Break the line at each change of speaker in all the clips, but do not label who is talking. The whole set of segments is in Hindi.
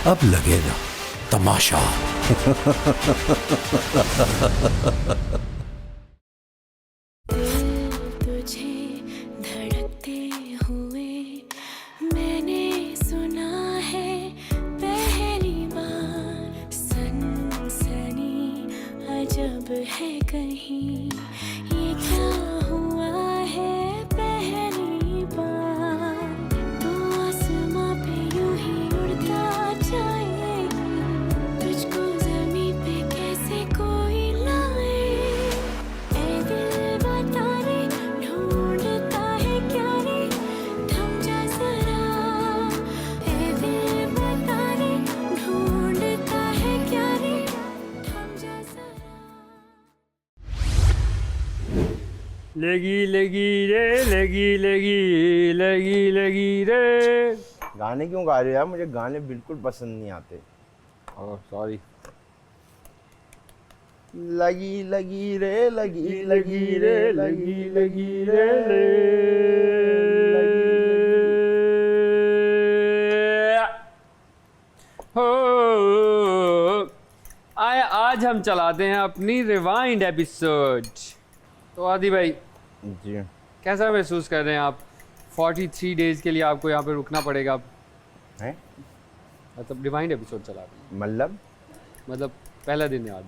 अब लगेगा तमाशा।
तुझे धड़कते हुए मैंने सुना है पहली बार। सनसनी अजब है कहीं, ये क्या हुआ है पहली बार। तू आसमां पे यूं ही उड़ता जाएगी, तुझको ज़मीं पे कैसे कोई लाए। ए दिल बता रे, ढूंढता है क्या रे, थम जा जरा। ए दिल बता रे, ढूंढता है क्या रे, थम जा जरा।
लगी लगी रे, लगी लगी लगी लगी रे।
गाने क्यों गा रहे हो यार? मुझे गाने बिल्कुल पसंद नहीं आते।
सॉरी।
लगी लगी रे, लगी लगी रे, लगी लगी रे,
हो आए, आज हम चलाते हैं अपनी रिवाइंड एपिसोड। तो आदि भाई,
जी
कैसा महसूस कर रहे हैं आप? 43 डेज के लिए आपको यहाँ पे रुकना पड़ेगा।
हैं?
मतलब रिवाइंड एपिसोड चला रहे हैं। मतलब पहला दिन है आज।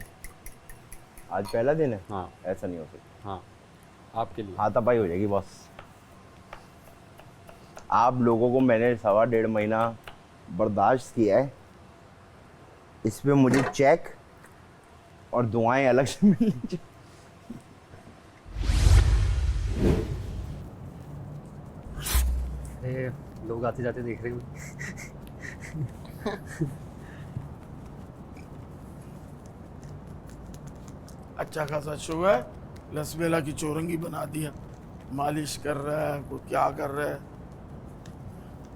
आज पहला दिन है।
हाँ
ऐसा नहीं हो सकता।
हाँ, आपके लिए।
हाथापाई हो जाएगी बॉस। आप लोगों को मैंने 1.5 महीना बर्दाश्त किया है, इस पे मुझे चेक और दुआएं अलग से मिलनी चाहिए।
अरे लोग आते जाते देख रहे हैं।
अच्छा खासा शो है। लसबेला की चौरंगी बना दिया, मालिश कर रहा है, कोई क्या कर रहा है।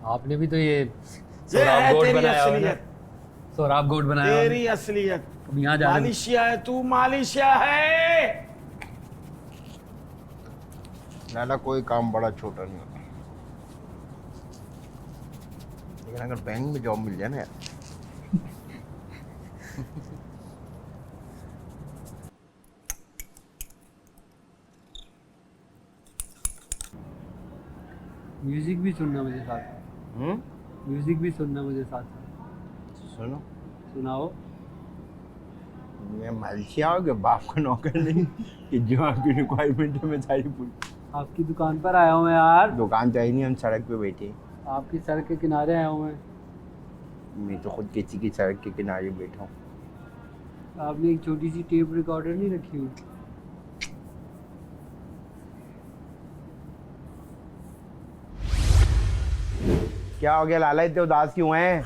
आपने भी तो ये
ये
सोराब
है
गोट
तेरी
बनाया हुआ है ना?
असलियत,
सोराब गोट बनाया हुआ है।
तेरी असलियत।
अब यहाँ जाने
मालिशिया है तू, मालिशिया है।
नाला कोई काम बड़ा छोटा नहीं होता, लेकिन अगर बैंक में जॉब मिल जाए ना यार।
म्यूजिक भी सुनना मुझे साथ। म्यूजिक भी सुनना मुझे साथ।
सुनो,
सुनाओ।
मैं मालिशिया हो गया, बाप का नौकर नहीं कि जो आपकी रिक्वायरमेंट है मैं सारी पूरी।
आपकी दुकान पर आया हूँ मैं यार।
दुकान तो है नहीं, हम सड़क पे बैठे हैं।
आपकी सड़क के किनारे आया हूँ मैं।
मैं तो खुद किसी की सड़क के किनारे बैठा हूँ।
आपने एक छोटी सी टेप रिकॉर्डर नहीं रखी हुई?
क्या हो गया लाला, इतने उदास क्यों हैं?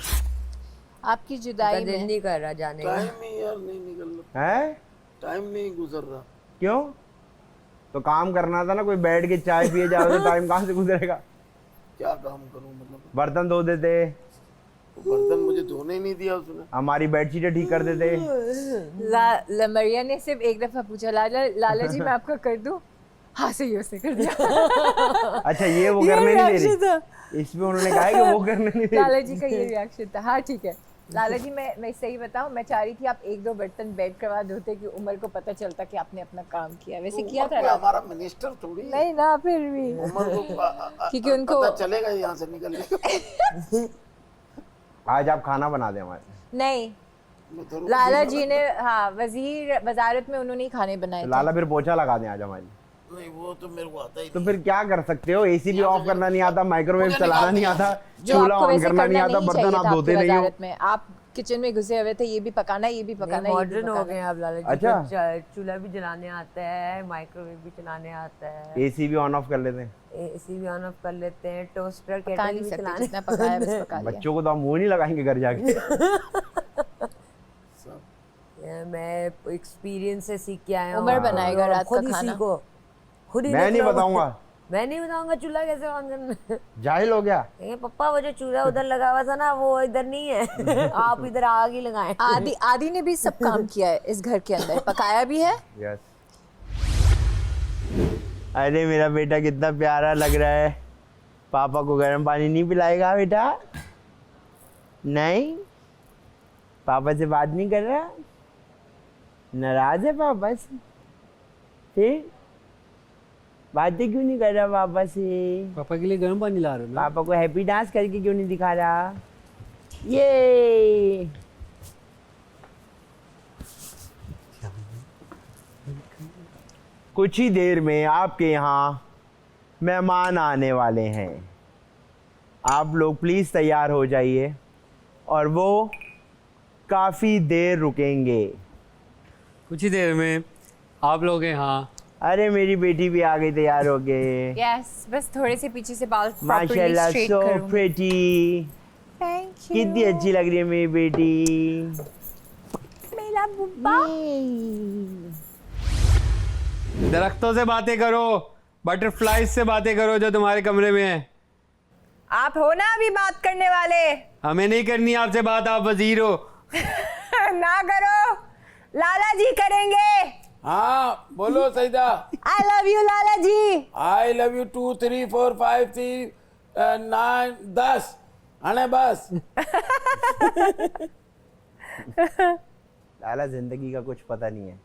आपकी जुदाई
दिल
में।
नहीं कर रहा जाने का।
टाइम ही यार नहीं निकल रहा,
हैं?
टाइम नहीं गुजर रहा।
क्यों? तो काम करना था ना, कोई बैठ के चाय पिए जाओ तो टाइम कहाँ से गुजरेगा?
क्या काम करूं मतलब?
बर्तन धो देते,
बर्तन मुझे धोने ही नहीं दिया उसने।
हमारी बेडशीटें ठीक कर देते।
लमरिया ने सिर्फ एक दफा पूछा, लाला जी मैं आपका कर दूं? हाँ सही, उसने कर दिया।
अच्छा ये वो करने नहीं दे रही, इसमें उन्होंने कहा है कि वो करने नहीं दे रही।
लाला जी का ये रिएक्शन था। हाँ ठीक है लाला जी, मैं सही बताऊं, मैं चाह रही थी आप 1-2 बर्तन बेड करवा धोते कि उमर को पता चलता कि आपने अपना काम किया। वैसे किया था
कोई
ना?
हमारा मिनिस्टर थोड़ी है।
नहीं ना, फिर भी
उमर को
क्योंकि उनको
पता चलेगा यहाँ से निकल।
आज आप खाना बना दें हमारे।
नहीं, लाला जी ने, हाँ वजीर वजारत में उन्होंने ही खाने बनाए
तो
थे।
लाला फिर पोछा लगा दें आज हमारी।
नहीं वो तो मेरे को आता ही
तो फिर क्या कर सकते हो? एसी भी ऑफ करना नहीं आता, माइक्रोवेव चलाना नहीं आता,
जो
चूल्हा
आपको
ऑन
वैसे
करना नहीं
करना
आता,
नहीं
बर्तन
चाहिए
आप
था
धोते
आपकी
नहीं हो।
वजारत में। आप किचन में घुसे हुए थे, ये भी पकाना, ये भी पकाना, ये भी
मॉडर्न हो
पकाना।
गए आप लाला जी।
अच्छा।
को चूल्हा भी जलाने आता है, माइक्रोवेव भी चलाने आता है,
एसी भी ऑन ऑफ कर लेते हैं,
एसी भी ऑन ऑफ कर लेते हैं, टोस्टर
पका
केटल
नहीं
भी
सकते,
चलाने
जितना पकाया बस पका लिया।
बच्चों को तो हम मुंह नहीं लगाएंगे घर जाके।
मैं एक्सपीरियंस से सीख के आया हूँ।
उमर बनाएगा रात का
खुद ही
खाना।
सीखो, खुद ही
मैं नहीं
निकलो।
बताऊंगा।
मैं नहीं बताऊंगा चूल्हा कैसे ऑन करना।
जाहिल हो गया।
कहेंगे पप्पा वो जो चूल्हा उधर लगा हुआ था ना वो इधर नहीं है। आप इधर आग ही लगाएं।
आदि ने भी सब काम किया है इस घर के अंदर, पकाया भी है।
यस। अरे मेरा बेटा कितना प्यारा लग रहा है। पापा को गर्म पानी नहीं पिलाएगा बेटा? नहीं, पापा से बात नहीं कर रहा? नाराज है पापा से? फिर बातें क्यों नहीं कर रहा पापा से?
पापा के लिए गर्म पानी ला रहे हो ना?
पापा को हैप्पी डांस करके क्यों नहीं दिखा रहा? ये कुछ ही देर में आपके यहाँ मेहमान आने वाले हैं। आप लोग प्लीज तैयार हो जाइए और वो काफी देर रुकेंगे।
कुछ ही देर में आप लोग हैं हाँ।
अरे मेरी बेटी भी आ गई, तैयार हो गए।
यस, बस थोड़े से पीछे से बाल properly
माशाल्लाह,
straight
सो
करूँ।
प्रिटी।
Thank you।
कितनी अच्छी लग रही है मेरी बेटी।
मेरा बुब्बा।
दरख्तों से बातें करो, बटरफ्लाइज से बातें करो जो तुम्हारे कमरे में है।
आप हो ना अभी बात करने वाले?
हमें नहीं करनी आपसे बात, आप वजीर हो।
ना करो, लाला जी करेंगे।
हाँ बोलो Saida.
I love you Lala ji.
I love you 2 3 4 5 6 9 10 आने बस।
लाला, जिंदगी का कुछ पता नहीं है।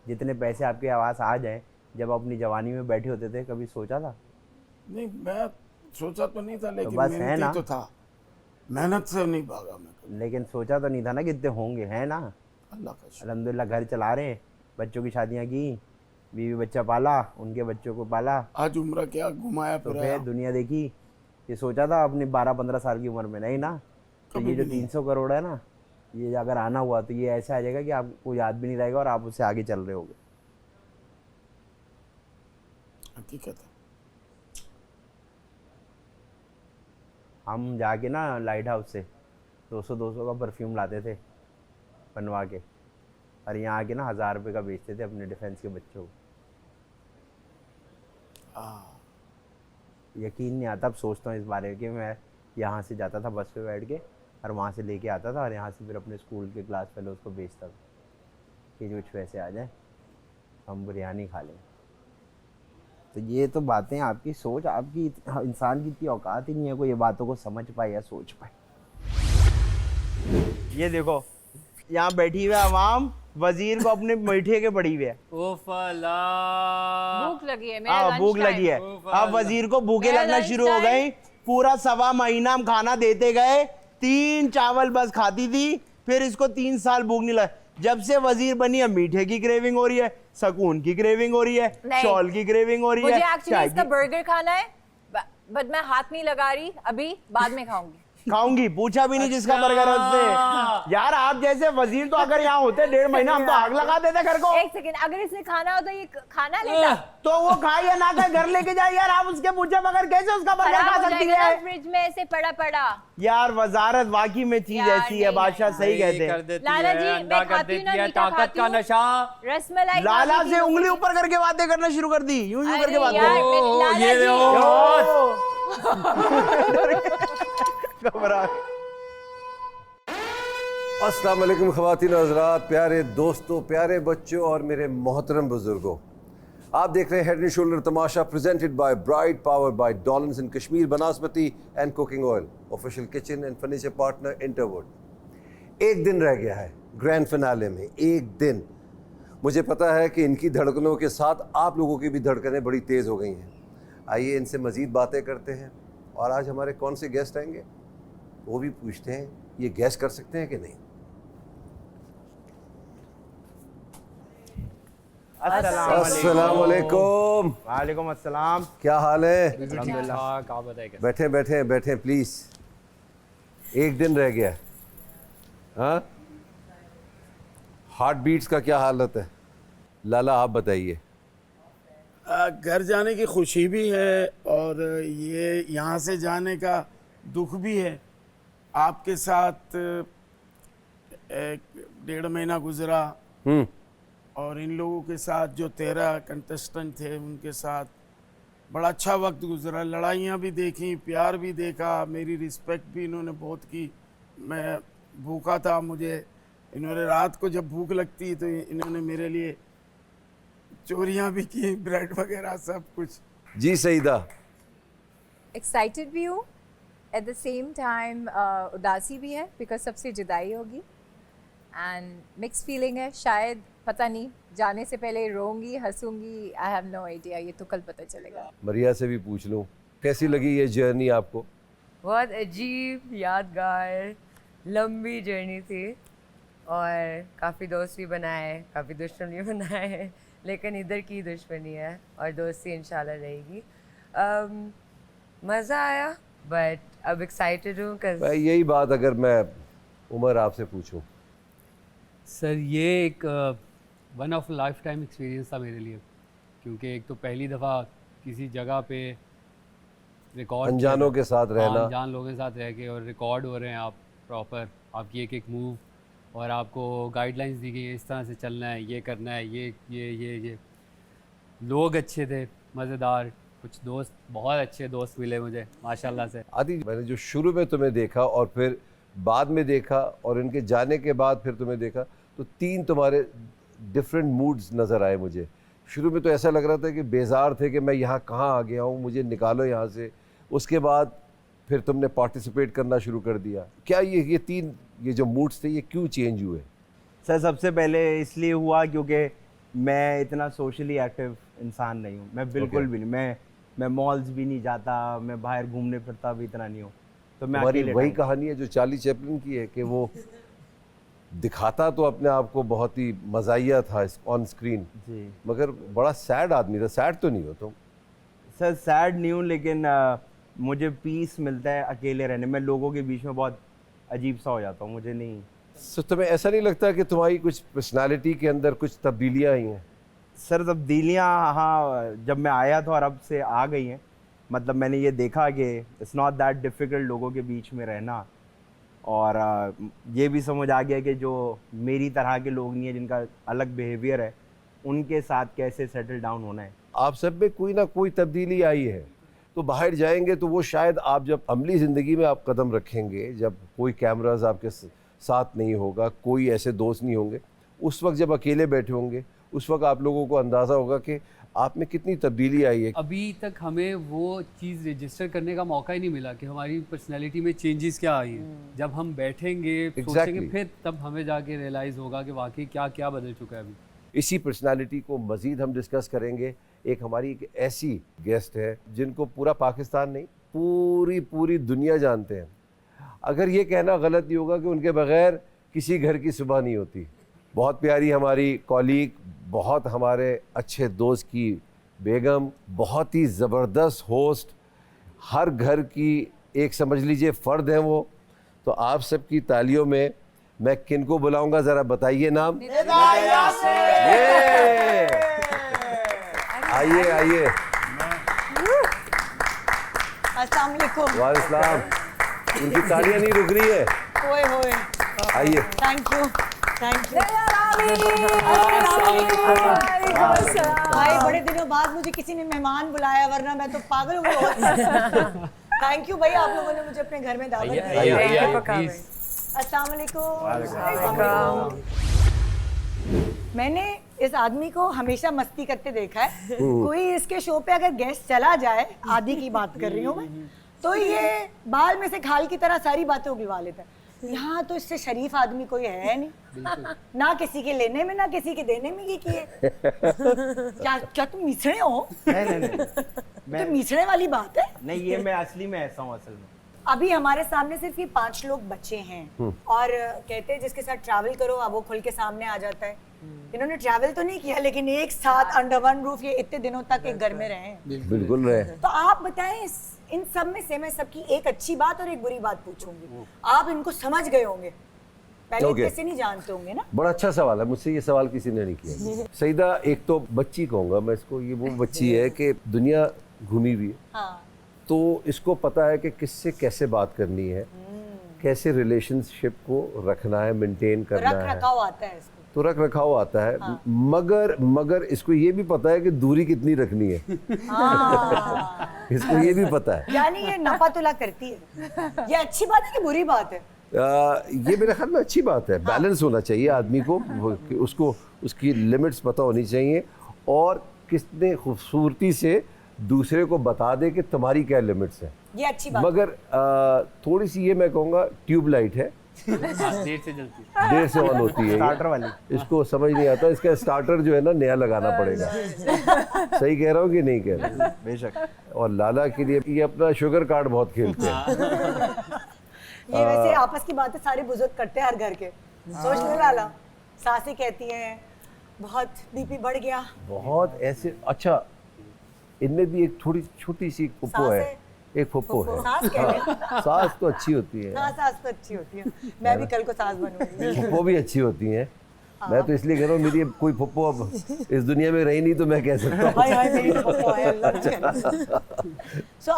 जितने पैसे आपके आवास आ जाए, जब आप अपनी जवानी में बैठे होते थे, कभी सोचा था?
नहीं, मैं सोचा तो नहीं था, लेकिन
बस है
मेहनती
ना।
तो था। मेहनत से नहीं भागा मैं कभी।
लेकिन सोचा तो नहीं था ना कि इतने होंगे, है ना?
अल्लाह का शुक्र।
अल्हम्दुलिल्लाह घर चला रहे हैं, बच्चों की शादियां की, बीवी बच्चा पाला, उनके बच्चों को पाला,
आज उम्र क्या घुमाया
तो
फिराया।
फिर दुनिया देखी। ये सोचा था अपनी 12-15 साल की उम्र में? नहीं ना। तो ये जो 300 करोड़ है ना, ये अगर आना हुआ तो ये ऐसा आ जाएगा कि आपको याद भी नहीं रहेगा और आप उससे आगे चल रहे होगे।
हकीकत है।
हम जाके ना लाइट हाउस से 200 का परफ्यूम लाते थे बनवा के, और यहाँ आके ना 1000 रुपये का बेचते थे अपने डिफेंस के बच्चों को। यकीन नहीं आता। अब सोचता हूँ इस बारे में कि मैं यहाँ से जाता था बस पे बैठ के और वहाँ से लेके आता था और यहाँ से फिर अपने स्कूल के क्लास फेलोज को बेचता था कि कुछ पैसे आ जाए, हम बिरयानी खा लें। तो ये तो बातें, आपकी सोच, आपकी इंसान की इतनी औकात ही नहीं है कोई ये बातों को समझ पाए या सोच पाए। ये देखो, यहाँ बैठी हुई आवाम वजीर को अपने मीठे के पड़ी हुई है।
भूख लगी है, मेरा
भूख लगी है। अब वजीर को भूखे
मेरा
लगना
lunch
शुरू हो
time।
गई। पूरा 1.25 महीना हम खाना देते गए, 3 चावल बस खाती थी, फिर इसको 3 साल भूख नहीं लगी। जब से वजीर बनी है, मीठे की क्रेविंग हो रही है, सकून की क्रेविंग हो रही है, शॉल की क्रेविंग हो रही है।
मुझे एक्चुअली इसका बर्गर खाना है, बट मैं हाथ नहीं लगा रही अभी, बाद में खाऊंगी।
खाऊंगी, पूछा भी नहीं जिसका बर्गर है उससे। यार आप जैसे वजीर तो अगर यहाँ होते 1.5 महीना, हम तो आग लगा देते घर को।
एक सेकंड, अगर इसने खाना हो तो ये खाना लेता
तो वो खाए या ना खाए, घर लेके जाए। यार आप उसके पूछे बगैर कैसे उसका बर्गर
खराब
खा
हो
सकती
जाएगा ना
है?
फ्रिज में ऐसे पड़ा पड़ा।
यार वजारत वाकई में चीज
यार,
ऐसी है,
नहीं,
बादशाह
नहीं,
सही कहते हैं।
लाला जी, मैं खाती हूँ ना, मीठा खाती हूँ।
नशा।
रसमलाई
लाला
खाती
से
हूँ।
उंगली ऊपर करके बातें करना शुरू कर दी, यूं यूं
अरे
करके बातें
यार,
कर
मैं-
ये
लाला जी।
घबरा।
अस्सलाम वालेकुम ख़वातीन और हज़रात, प्यारे दोस्तों, प्यारे बच्चों और मेरे मोहतरम बुजुर्गों, आप देख रहे हैं head and shoulder Tamasha presented by Bright, powered by Dollons in Kashmir vanaspati and cooking oil, official kitchen and furniture partner Interwood. एक दिन रह गया है ग्रैंड फिनाले में, एक दिन। मुझे पता है कि इनकी धड़कनों के साथ आप लोगों की भी धड़कनें बड़ी तेज़ हो गई हैं। आइए इनसे मज़ीद बातें करते हैं और आज हमारे कौन से गेस्ट आएंगे वो भी पूछते हैं, ये गैस कर सकते हैं कि नहीं। अस्सलाम वालेकुम।
वालेकुम अस्सलाम।
क्या हाल है?
अल्हम्दुलिल्लाह।
बैठे बैठे बैठे प्लीज। एक दिन रह गया। हाँ, हार्ट बीट्स का क्या हालत है? लाला आप बताइए।
घर जाने की खुशी भी है और ये यहाँ से जाने का दुख भी है। आपके साथ 1.5 महीना गुजरा और इन लोगों के साथ जो 13 कंटेस्टेंट थे उनके साथ बड़ा अच्छा वक्त गुजरा। लड़ाइयाँ भी देखी, प्यार भी देखा, मेरी रिस्पेक्ट भी इन्होंने बहुत की। मैं भूखा था, मुझे इन्होंने रात को जब भूख लगती तो इन्होंने मेरे लिए चोरियाँ भी की, ब्रेड वगैरह सब कुछ।
जी सईदा।
एक्साइटेड भी हूँ, एट द सेम टाइम उदासी भी है, बिकॉज सबसे जुदाई होगी। एंड मिक्स फीलिंग है, शायद पता नहीं, जाने से पहले रोऊंगी हंसूंगी, आई हैव नो आइडिया, ये तो कल पता चलेगा।
मरिया से भी पूछ लूँ, कैसी लगी ये जर्नी आपको?
बहुत अजीब, यादगार, लंबी जर्नी थी और काफ़ी दोस्त भी बनाए, काफ़ी दुश्मन भी बनाए, लेकिन इधर की दुश्मनी है और दोस्ती इंशाल्लाह रहेगी। मज़ा आया, बट अब एक्साइटेड हूँ
भाई यही बात अगर मैं उमर आपसे पूछूं।
सर ये एक one of life time experience था मेरे लिए, क्योंकि एक तो पहली दफ़ा किसी जगह पे रिकॉर्ड,
अनजानों के साथ रहना,
अनजान लोगों के साथ रह के और रिकॉर्ड हो रहे हैं आप प्रॉपर, आपकी एक एक मूव, और आपको गाइडलाइंस दी गई है, इस तरह से चलना है, ये करना है, ये लोग अच्छे थे, मज़ेदार, कुछ दोस्त बहुत अच्छे दोस्त मिले मुझे माशाल्लाह से।
आदि मैंने जो शुरू में तुम्हें देखा और फिर बाद में देखा और इनके जाने के बाद फिर तुम्हें देखा, तो तीन तुम्हारे डिफरेंट मूड्स नज़र आए मुझे। शुरू में तो ऐसा लग रहा था कि बेजार थे कि मैं यहाँ कहाँ आ गया हूँ, मुझे निकालो यहाँ से। उसके बाद फिर तुमने पार्टिसिपेट करना शुरू कर दिया। क्या ये तीन ये जो मूड्स थे ये क्यों चेंज हुए?
सर सबसे पहले इसलिए हुआ क्योंकि मैं इतना सोशली एक्टिव इंसान नहीं हूँ, मैं बिल्कुल भी नहीं, मैं मॉल्स भी नहीं जाता, मैं बाहर घूमने फिरता भी इतना नहीं हूँ। तो मैं
हमारी
अकेले
वही
टाइम-
कहानी है जो चार्ली चैपलिन की है कि वो दिखाता तो अपने आप को बहुत ही मज़ाहिया था ऑन स्क्रीन,
जी
मगर बड़ा सैड आदमी था। सैड तो नहीं हो तुम?
सर सैड नहीं हूँ, लेकिन मुझे पीस मिलता है अकेले रहने में, लोगों के बीच में बहुत अजीब सा हो जाता हूँ, मुझे नहीं।
सो तुम्हें ऐसा नहीं लगता कि तुम्हारी कुछ पर्सनालिटी के अंदर कुछ तब्दीलियाँ आई हैं?
सर तब्दीलियाँ हाँ, जब मैं आया तो अरब से आ गई हैं। मतलब मैंने ये देखा कि इट्स नॉट दैट डिफ़िकल्ट लोगों के बीच में रहना, और ये भी समझ आ गया कि जो मेरी तरह के लोग नहीं है, जिनका अलग बिहेवियर है, उनके साथ कैसे सेटल डाउन होना है।
आप सब में कोई ना कोई तब्दीली आई है, तो बाहर जाएंगे तो वो शायद आप जब अमली ज़िंदगी में आप कदम रखेंगे, जब कोई कैमराज आपके साथ नहीं होगा, कोई ऐसे दोस्त नहीं होंगे, उस वक्त जब अकेले बैठे होंगे, उस वक्त आप लोगों को अंदाज़ा होगा कि आप में कितनी तब्दीली आई है।
अभी तक हमें वो चीज़ रजिस्टर करने का मौका ही नहीं मिला कि हमारी पर्सनैलिटी में चेंजेस क्या आई हैं। जब हम बैठेंगे सोचेंगे, फिर तब हमें जाके रियलाइज़ होगा कि वाकई क्या क्या बदल चुका है अभी।
इसी पर्सनालिटी को मज़ीद हम डिस्कस करेंगे। एक हमारी एक ऐसी गेस्ट है जिनको पूरा पाकिस्तान नहीं, पूरी दुनिया जानते हैं। अगर ये कहना गलत नहीं होगा कि उनके बग़ैर किसी घर की सुबह नहीं होती। बहुत प्यारी हमारी कॉलीग, बहुत हमारे अच्छे दोस्त की बेगम, बहुत ही ज़बरदस्त होस्ट, हर घर की एक समझ लीजिए फ़र्द हैं वो। तो आप सबकी तालियों में मैं किन को बुलाऊंगा, ज़रा बताइए नाम। आइए आइए।
अस्सलाम वालेकुम।
वालेकुम। उनकी तालियां नहीं रुक रही है।
ओए होए।
आइए।
Thank you. भाई बड़े दिनों बाद मुझे किसी ने मेहमान बुलाया, वरना मैं तो पागल हूँ। थैंक यू भाई, आप लोगों ने मुझे अपने घर में दावत दी। अस्सलाम वालेकुम। मैंने इस आदमी को हमेशा मस्ती करते देखा है। कोई इसके शो पे अगर गेस्ट चला जाए, आदि की बात कर रही हूँ मैं, तो ये बाल में से खाल की तरह सारी बातें उगलवा लेता है। यहाँ तो इससे शरीफ आदमी कोई है नहीं, ना किसी के लेने में ना किसी के देने में ये किए। क्या तुम मिसड़े हो?
नहीं
तो मिसड़े वाली बात है।
नहीं, ये मैं असली में ऐसा हूँ असल में।
अभी हमारे सामने सिर्फ ये 5 लोग बच्चे हैं, और कहते हैं जिसके साथ ट्रैवल करो अब वो खुल के सामने आ जाता है। इन्होंने ट्रैवल तो नहीं किया, लेकिन एक साथ अंडर वन रूफ ये इतने दिनों तक एक घर में रहे हैं।
बिल्कुल रहे।
तो आप बताएं, इन सब में से मैं सबकी एक अच्छी बात और एक बुरी बात पूछूंगी। आप इनको समझ गए होंगे, पहले कैसे नहीं जानते होंगे ना।
बड़ा अच्छा सवाल है, मुझसे ये सवाल किसी ने नहीं किया। सईदा, एक तो बच्ची कहूँगा मैं इसको, ये वो बच्ची है कि दुनिया घूमी हुई है,
हाँ।
तो इसको पता है कि किससे कैसे बात करनी है, कैसे रिलेशनशिप को रखना है, मेंटेन करना है।
रख रखाव आता है इसको।
तो रख रखाव आता है। हाँ। मगर इसको ये भी पता है कि दूरी कितनी रखनी है।
हाँ।
इसको ये भी पता है।
यानी ये नफा तुला करती है। ये अच्छी बात है कि बुरी बात है?
ये मेरे ख्याल में अच्छी बात है। बैलेंस होना चाहिए आदमी को, कि उसको उसकी लिमिट्स पता होनी चाहिए, और कितने खूबसूरती से दूसरे को बता दे कि तुम्हारी क्या लिमिट्स हैं।
ये अच्छी बात।
मगर थोड़ी सी ये मैं कहूँगा ट्यूबलाइट है
हाँ, देर से जलती है।
देर से ऑन होती है
स्टार्टर वाली।
इसको समझ नहीं आता, इसका स्टार्टर जो है ना नया लगाना पड़ेगा। सही कह रहा हूँ कि नहीं कह रहा हूँ?
बेशक।
और लाला के लिए ये अपना शुगर कार्ड बहुत खेलते हैं।
ये वैसे आपस की बातें सारे बुजुर्ग करते हैं हर घर के। सोच ले लाला, सासें कहती हैं बहुत बीपी बढ़ गया।
बहुत ऐसे। अच्छा, इनमें भी एक थोड़ी छोटी सी फुप्पो
सास
है,
है?
एक फुप्पो है।
सास कह रहे हैं।
सास तो अच्छी होती है,
हाँ, सास तो अच्छी होती है। मैं भी कल को सास बनूंगी।
फुप्पो भी अच्छी होती हैं। मैं तो इसलिए कह रहा हूँ, मेरी कोई फुप्पो अब इस दुनिया में रही नहीं तो मैं कह सकता हूँ।
हाय हाय मेरी तो पप्पो है, अल्लाह ने करे। सो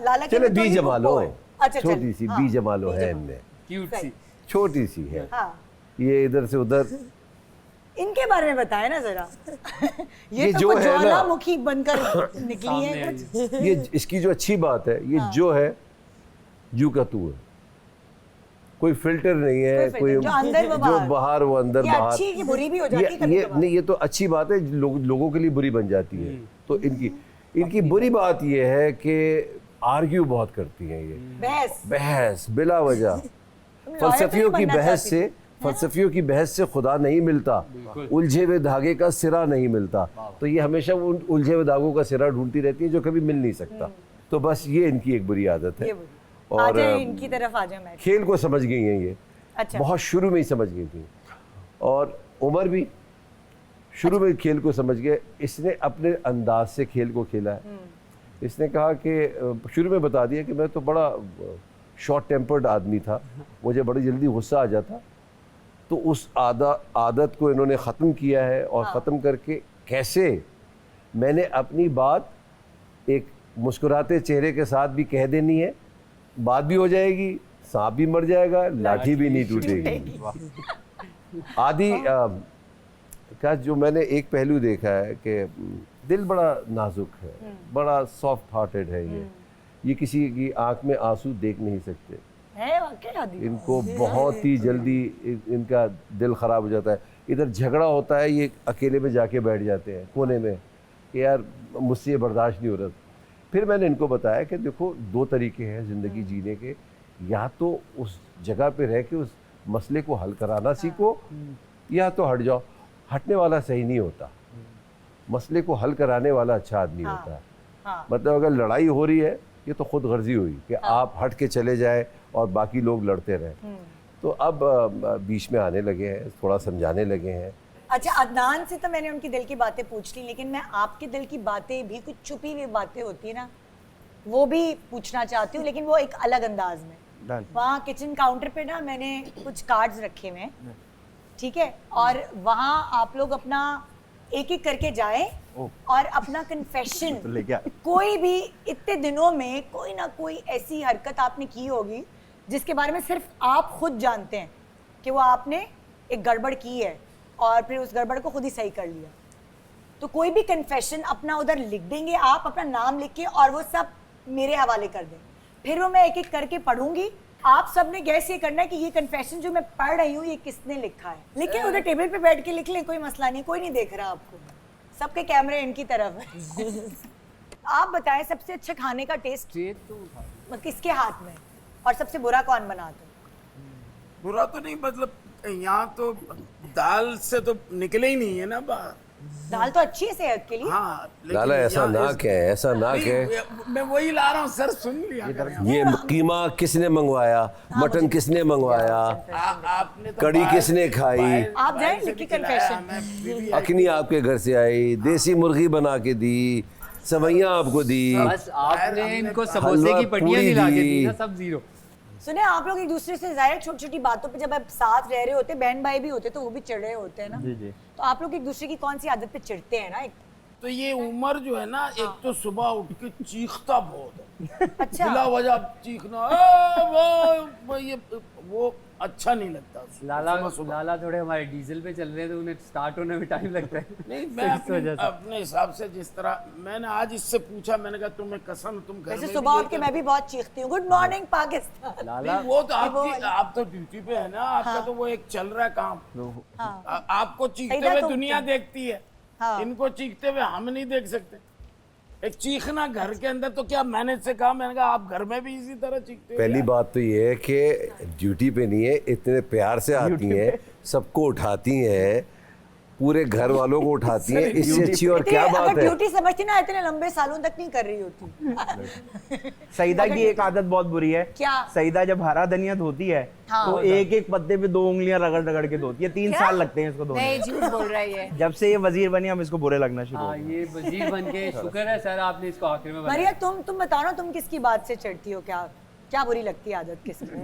लाला के
चलो
में तो
बी
ये
जमा लो,
पप्पो है। अच्छा, चल,
छोटी सी
हाँ,
बी जमा लो
बी
है
जमा।
इनमें,
क्यूट सी।
छोटी सी है।
हाँ,
ये इधर से उधर।
इनके बारे में बताएं ना जरा।
ये
तो
जो
कुछ
है ना-
ज्वालामुखी बनकर निकली है
सामने
कुछ।
आई।
ये इसकी जो अच्छी बात है, ये जो है जू का तू है, कोई फिल्टर नहीं है,
कोई
कोई
filter, जो अंदर वो
जो
बाहर।
बाहर वो अंदर
ये
बाहर।
अच्छी की बुरी भी हो जाती है
ये
कभी-कभार।
नहीं, ये तो अच्छी बात है, लोगों के लिए बुरी बन जाती है। तो इनकी बुरी बात ये है कि आर्ग्यू बहुत करती हैं ये, बहस बिला वजह। फलसफियों की बहस से, फलसफियों की बहस से खुदा नहीं मिलता, उलझे हुए धागे का सिरा नहीं मिलता। तो ये हमेशा उन उलझे हुए धागों का सिरा ढूंढती रहती है जो कभी मिल नहीं सकता। तो बस ये इनकी एक बुरी आदत है।
आ
और
जाए इनकी तरफ आ जाए मैच।
खेल को समझ गई हैं ये,
अच्छा।
बहुत शुरू में ही समझ गई थी। और उमर भी शुरू में खेल को समझ गए। इसने अपने अंदाज से खेल को खेला है। इसने कहा कि शुरू में बता दिया कि मैं तो बड़ा शॉर्ट टेम्पर्ड आदमी था, मुझे बड़ी जल्दी गुस्सा आ जाता। तो उस आदत को इन्होंने ख़त्म किया है, और ख़त्म करके कैसे मैंने अपनी बात एक मुस्कुराते चेहरे के साथ भी कह देनी है, बात भी हो जाएगी, सांप भी मर जाएगा, लाठी भी नहीं टूटेगी। आदि का जो मैंने एक पहलू देखा है कि दिल बड़ा नाजुक है, बड़ा सॉफ्ट हार्टेड है ये किसी की आंख में आंसू देख नहीं सकते।
है वाकई आदि।
इनको बहुत ही जल्दी इनका दिल ख़राब हो जाता है। इधर झगड़ा होता है, ये अकेले में जाके बैठ जाते हैं कोने में कि यार मुझसे ये बर्दाश्त नहीं हो रहा। फिर मैंने इनको बताया कि देखो, दो तरीके हैं ज़िंदगी जीने के, या तो उस जगह पे रह के उस मसले को हल कराना सीखो, या तो हट जाओ। हटने वाला सही नहीं होता, मसले को हल कराने वाला अच्छा आदमी होता है। मतलब अगर लड़ाई हो रही है, ये तो खुद गर्जी हुई कि आप हट के चले जाए और बाकी लोग लड़ते रहें। तो अब बीच में आने लगे हैं, थोड़ा समझाने लगे हैं।
अच्छा, अदनान से तो मैंने उनकी दिल की बातें पूछ ली, लेकिन मैं आपके दिल की बातें भी, कुछ छुपी हुई बातें होती है ना, वो भी पूछना चाहती हूँ, लेकिन वो एक अलग अंदाज में। वहाँ किचन काउंटर पे ना मैंने कुछ कार्ड्स रखे हुए हैं, ठीक है, और वहाँ आप लोग अपना एक एक करके जाएं और अपना कन्फेशन कोई भी इतने दिनों में कोई ना कोई ऐसी हरकत आपने की होगी जिसके बारे में सिर्फ आप खुद जानते हैं कि वो आपने एक गड़बड़ की है और फिर उस गड़बड़ को खुद ही सही कर लिया। तो कोई भी कन्फेशन अपना उधर लिख देंगे आप, अपना नाम लिख के, और वो सब मेरे हवाले कर दें। फिर वो मैं एक एक करके पढ़ूंगी। आप सब ने गैस ये करना है कि ये कन्फेशन जो मैं पढ़ रही हूँ ये किसने लिखा है। लेकिन उधर टेबल पे बैठ के लिख लें, कोई मसला नहीं, कोई नहीं देख रहा आपको, सबके कैमरे इनकी तरफ है। आप बताएं सबसे अच्छा खाने का टेस्ट मतलब किसके हाथ में, और सबसे बुरा कौन बनाता है?
बुरा तो नहीं, मतलब यहाँ तो दाल से तो निकले ही नहीं है ना बाहर।
दाल तो अच्छी है सेहत के लिए।
हाँ,
लाला ऐसा ना कहे, ऐसा ना कहे।
मैं वही ला रहा हूँ सर, सुन लिया करें।
ये कीमा किसने मंगवाया, मटन किसने मंगवाया,
आपने तो
कड़ी किसने खाई,
आप जाएं लिखी कन्फेशन।
अखनी आपके घर से आई, देसी मुर्गी बना के दी, सवैयां आपको दी,
बस आपने इनको समोसे की पट्टियां नहीं ला के दी ना, सब जीरो।
सुने, आप लोग एक दूसरे से जाहिर छोटी छोटी बातों पे जब आप साथ रह रहे होते, बहन भाई भी होते, तो वो भी चिढ़ रहे होते हैं ना। जी जी। तो आप लोग एक दूसरे की कौन सी आदत पे चिढ़ते हैं ना?
तो ये उमर जो है ना, एक तो सुबह उठ के चीखता बहुत है।
अच्छा।
बिला वजह चीखना, ये वो अच्छा नहीं लगता।
लाला थोड़े हमारे डीजल पे चल रहे हैं तो उन्हें स्टार्ट होने में टाइम लगता है।
नहीं, मैं अपने हिसाब से जिस तरह मैंने आज इससे पूछा, मैंने कहा तुम्हें कसम, तुम घर
वैसे
में
सुबह उठ के मैं भी बहुत चीखती हूँ, गुड मॉर्निंग पाकिस्तान।
लाला
वो तो आप तो ड्यूटी पे है ना, आपका तो वो एक चल रहा है काम। आपको चीखते हुए दुनिया देखती है, इनको चीखते हुए हम नहीं देख सकते। एक चीखना घर के अंदर, तो क्या मैंने से कहा, मैंने कहा आप घर में भी इसी तरह चीखते हो?
पहली बात तो ये है कि ड्यूटी पे नहीं है, इतने प्यार से आती हैं, सबको उठाती हैं, पूरे घर वालों को उठाती हैं, इससे अच्छी और क्या बात
अगर
है।
ड्यूटी समझती ना इतने लंबे सालों तक नहीं कर रही होती।
सईदा की एक आदत बहुत बुरी है।
क्या?
सईदा जब हरा धनिया धोती है तो एक एक पत्ते पे 2 उंगलियां रगड़ रगड़ के धोती है। 3 साल लगते हैं इसको धोने
नहीं झूठ बोल रहा है ये।
में। जब से ये वजीर बनी हम इसको बुरे लगना शुरू हो
हाँ
गए।
ये वजीर बन के शुक्र है सर आपने इसको आखिर में
मरिया
बनाया।
तुम बताओ ना, तुम किसकी बात से चढ़ती हो? क्या क्या बुरी लगती है आदत किसकी?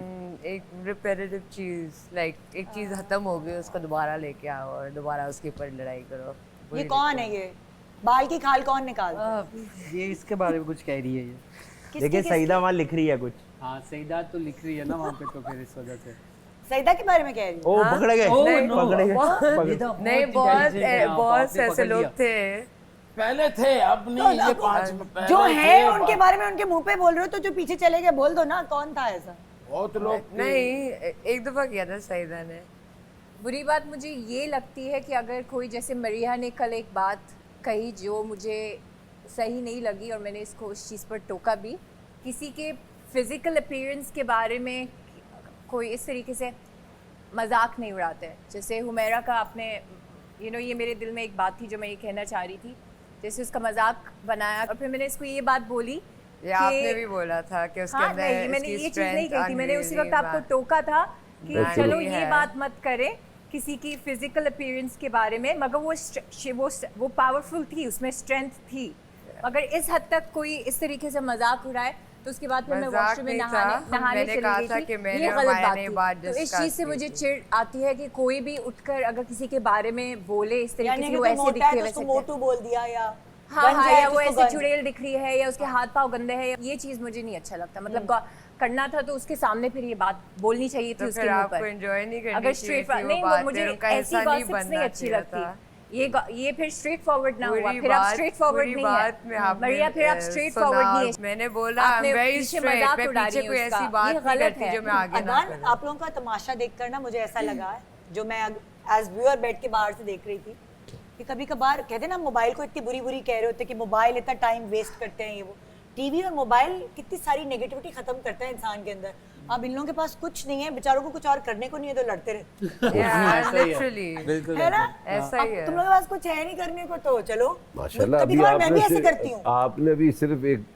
एक रिपेरेटिव चीज, लाइक एक चीज खत्म हो गई उसको दोबारा लेके आओ और दोबारा उसके ऊपर लड़ाई करो।
ये कौन है? ये बाल की खाल कौन निकालता है?
ये इसके बारे में कुछ कह रही है ये।
देखिए सईदा वहाँ लिख रही है कुछ।
हाँ सईदा तो लिख रही है ना वहाँ पे, तो फिर इस वजह से।
सईदा के बारे में कह रही हो?
ओ पकड़े गए, पकड़े गए।
नहीं, बहुत ऐसे लोग थे।
पहले थे, अब नहीं। ये 5 पहले
जो
थे,
है उनके बारे में उनके मुंह पे बोल रहे हो, तो जो पीछे चले गए बोल दो ना, कौन था ऐसा?
बहुत लोग थे।
नहीं, एक दफा किया था सईदा ने।
बुरी बात मुझे ये लगती है कि अगर कोई, जैसे मरिया ने कल एक बात कही जो मुझे सही नहीं लगी और मैंने इसको उस चीज़ पर टोका भी, किसी के फिज़िकल अपीयरेंस के बारे में कोई इस तरीके से मजाक नहीं उड़ाते हैं। जैसे हुमैरा का आपने ये मेरे दिल में एक बात थी जो मैं ये कहना चाह रही थी, जैसे उसका मजाक बनाया और फिर मैंने इसको ये बात बोली
ये आपने भी बोला था कि उसके अंदर
नहीं, मैंने ये चीज़ नहीं कही थी, मैंने उसी वक्त आपको टोका था कि
बिल्कुल।
चलो ये बात मत करें किसी की फिजिकल अपीयरेंस के बारे में, मगर वो पावरफुल थी, उसमें स्ट्रेंथ थी। मगर इस हद तक कोई इस तरीके से मजाक उड़ाए तो उसके बाद फिर मैं वॉशरूम में नहाने चली गई थी। ये गलत बात थी। तो इस चीज़ से मुझे चिढ़ आती है कि कोई भी उठकर अगर किसी के बारे में बोले इस तरीके से, वो ऐसे दिखते हैं वैसे
मोटू बोल दिया, या
हाँ, या वो ऐसे चुड़ैल दिख रही है, या उसके हाथ पाँव गंदे हैं, ये चीज़ मुझे नहीं अच्छा लगता। मतलब करना था तो उसके सामने फिर ये बात बोलनी चाहिए थी उसके मुंह पर।
एंजॉय नहीं करनी
अगर स्ट्रेट नहीं, वो मुझे ऐसी गॉसिप्स नहीं अच्छी लगती। ये फिर स्ट्रेट फॉरवर्ड ना हुआ, फिर आप स्ट्रेट फॉरवर्ड नहीं है मरिया, फिर आप स्ट्रेट फॉरवर्ड नहीं है।
मैंने बोला वेरी स्ट्रेट, मैं पीछे कोई ऐसी बात नहीं करती जो मैं आगे ना करूं।
आप लोगों का तमाशा देखकर ना मुझे ऐसा लगा है, जो मैं एज व्यूअर बैठ के बाहर से देख रही थी, कि कभी कभार कहते ना मोबाइल को इतनी बुरी बुरी कह रहे होते कि मोबाइल इतना टाइम वेस्ट करते हैं, ये वो। टीवी और मोबाइल कितनी सारी नेगेटिविटी खत्म करता है इंसान के अंदर। अब इन लोगों के पास कुछ नहीं है, बेचारों को कुछ और करने को नहीं है, तो लड़ते रहते
लिटरली
है ना।
ऐसा ही है।
तुम लोगों के पास कुछ है नहीं करने को, तो चलो
माशाल्लाह
कभी
अभी
कभार मैं भी ऐसे करती हूँ।
आपने अभी सिर्फ एक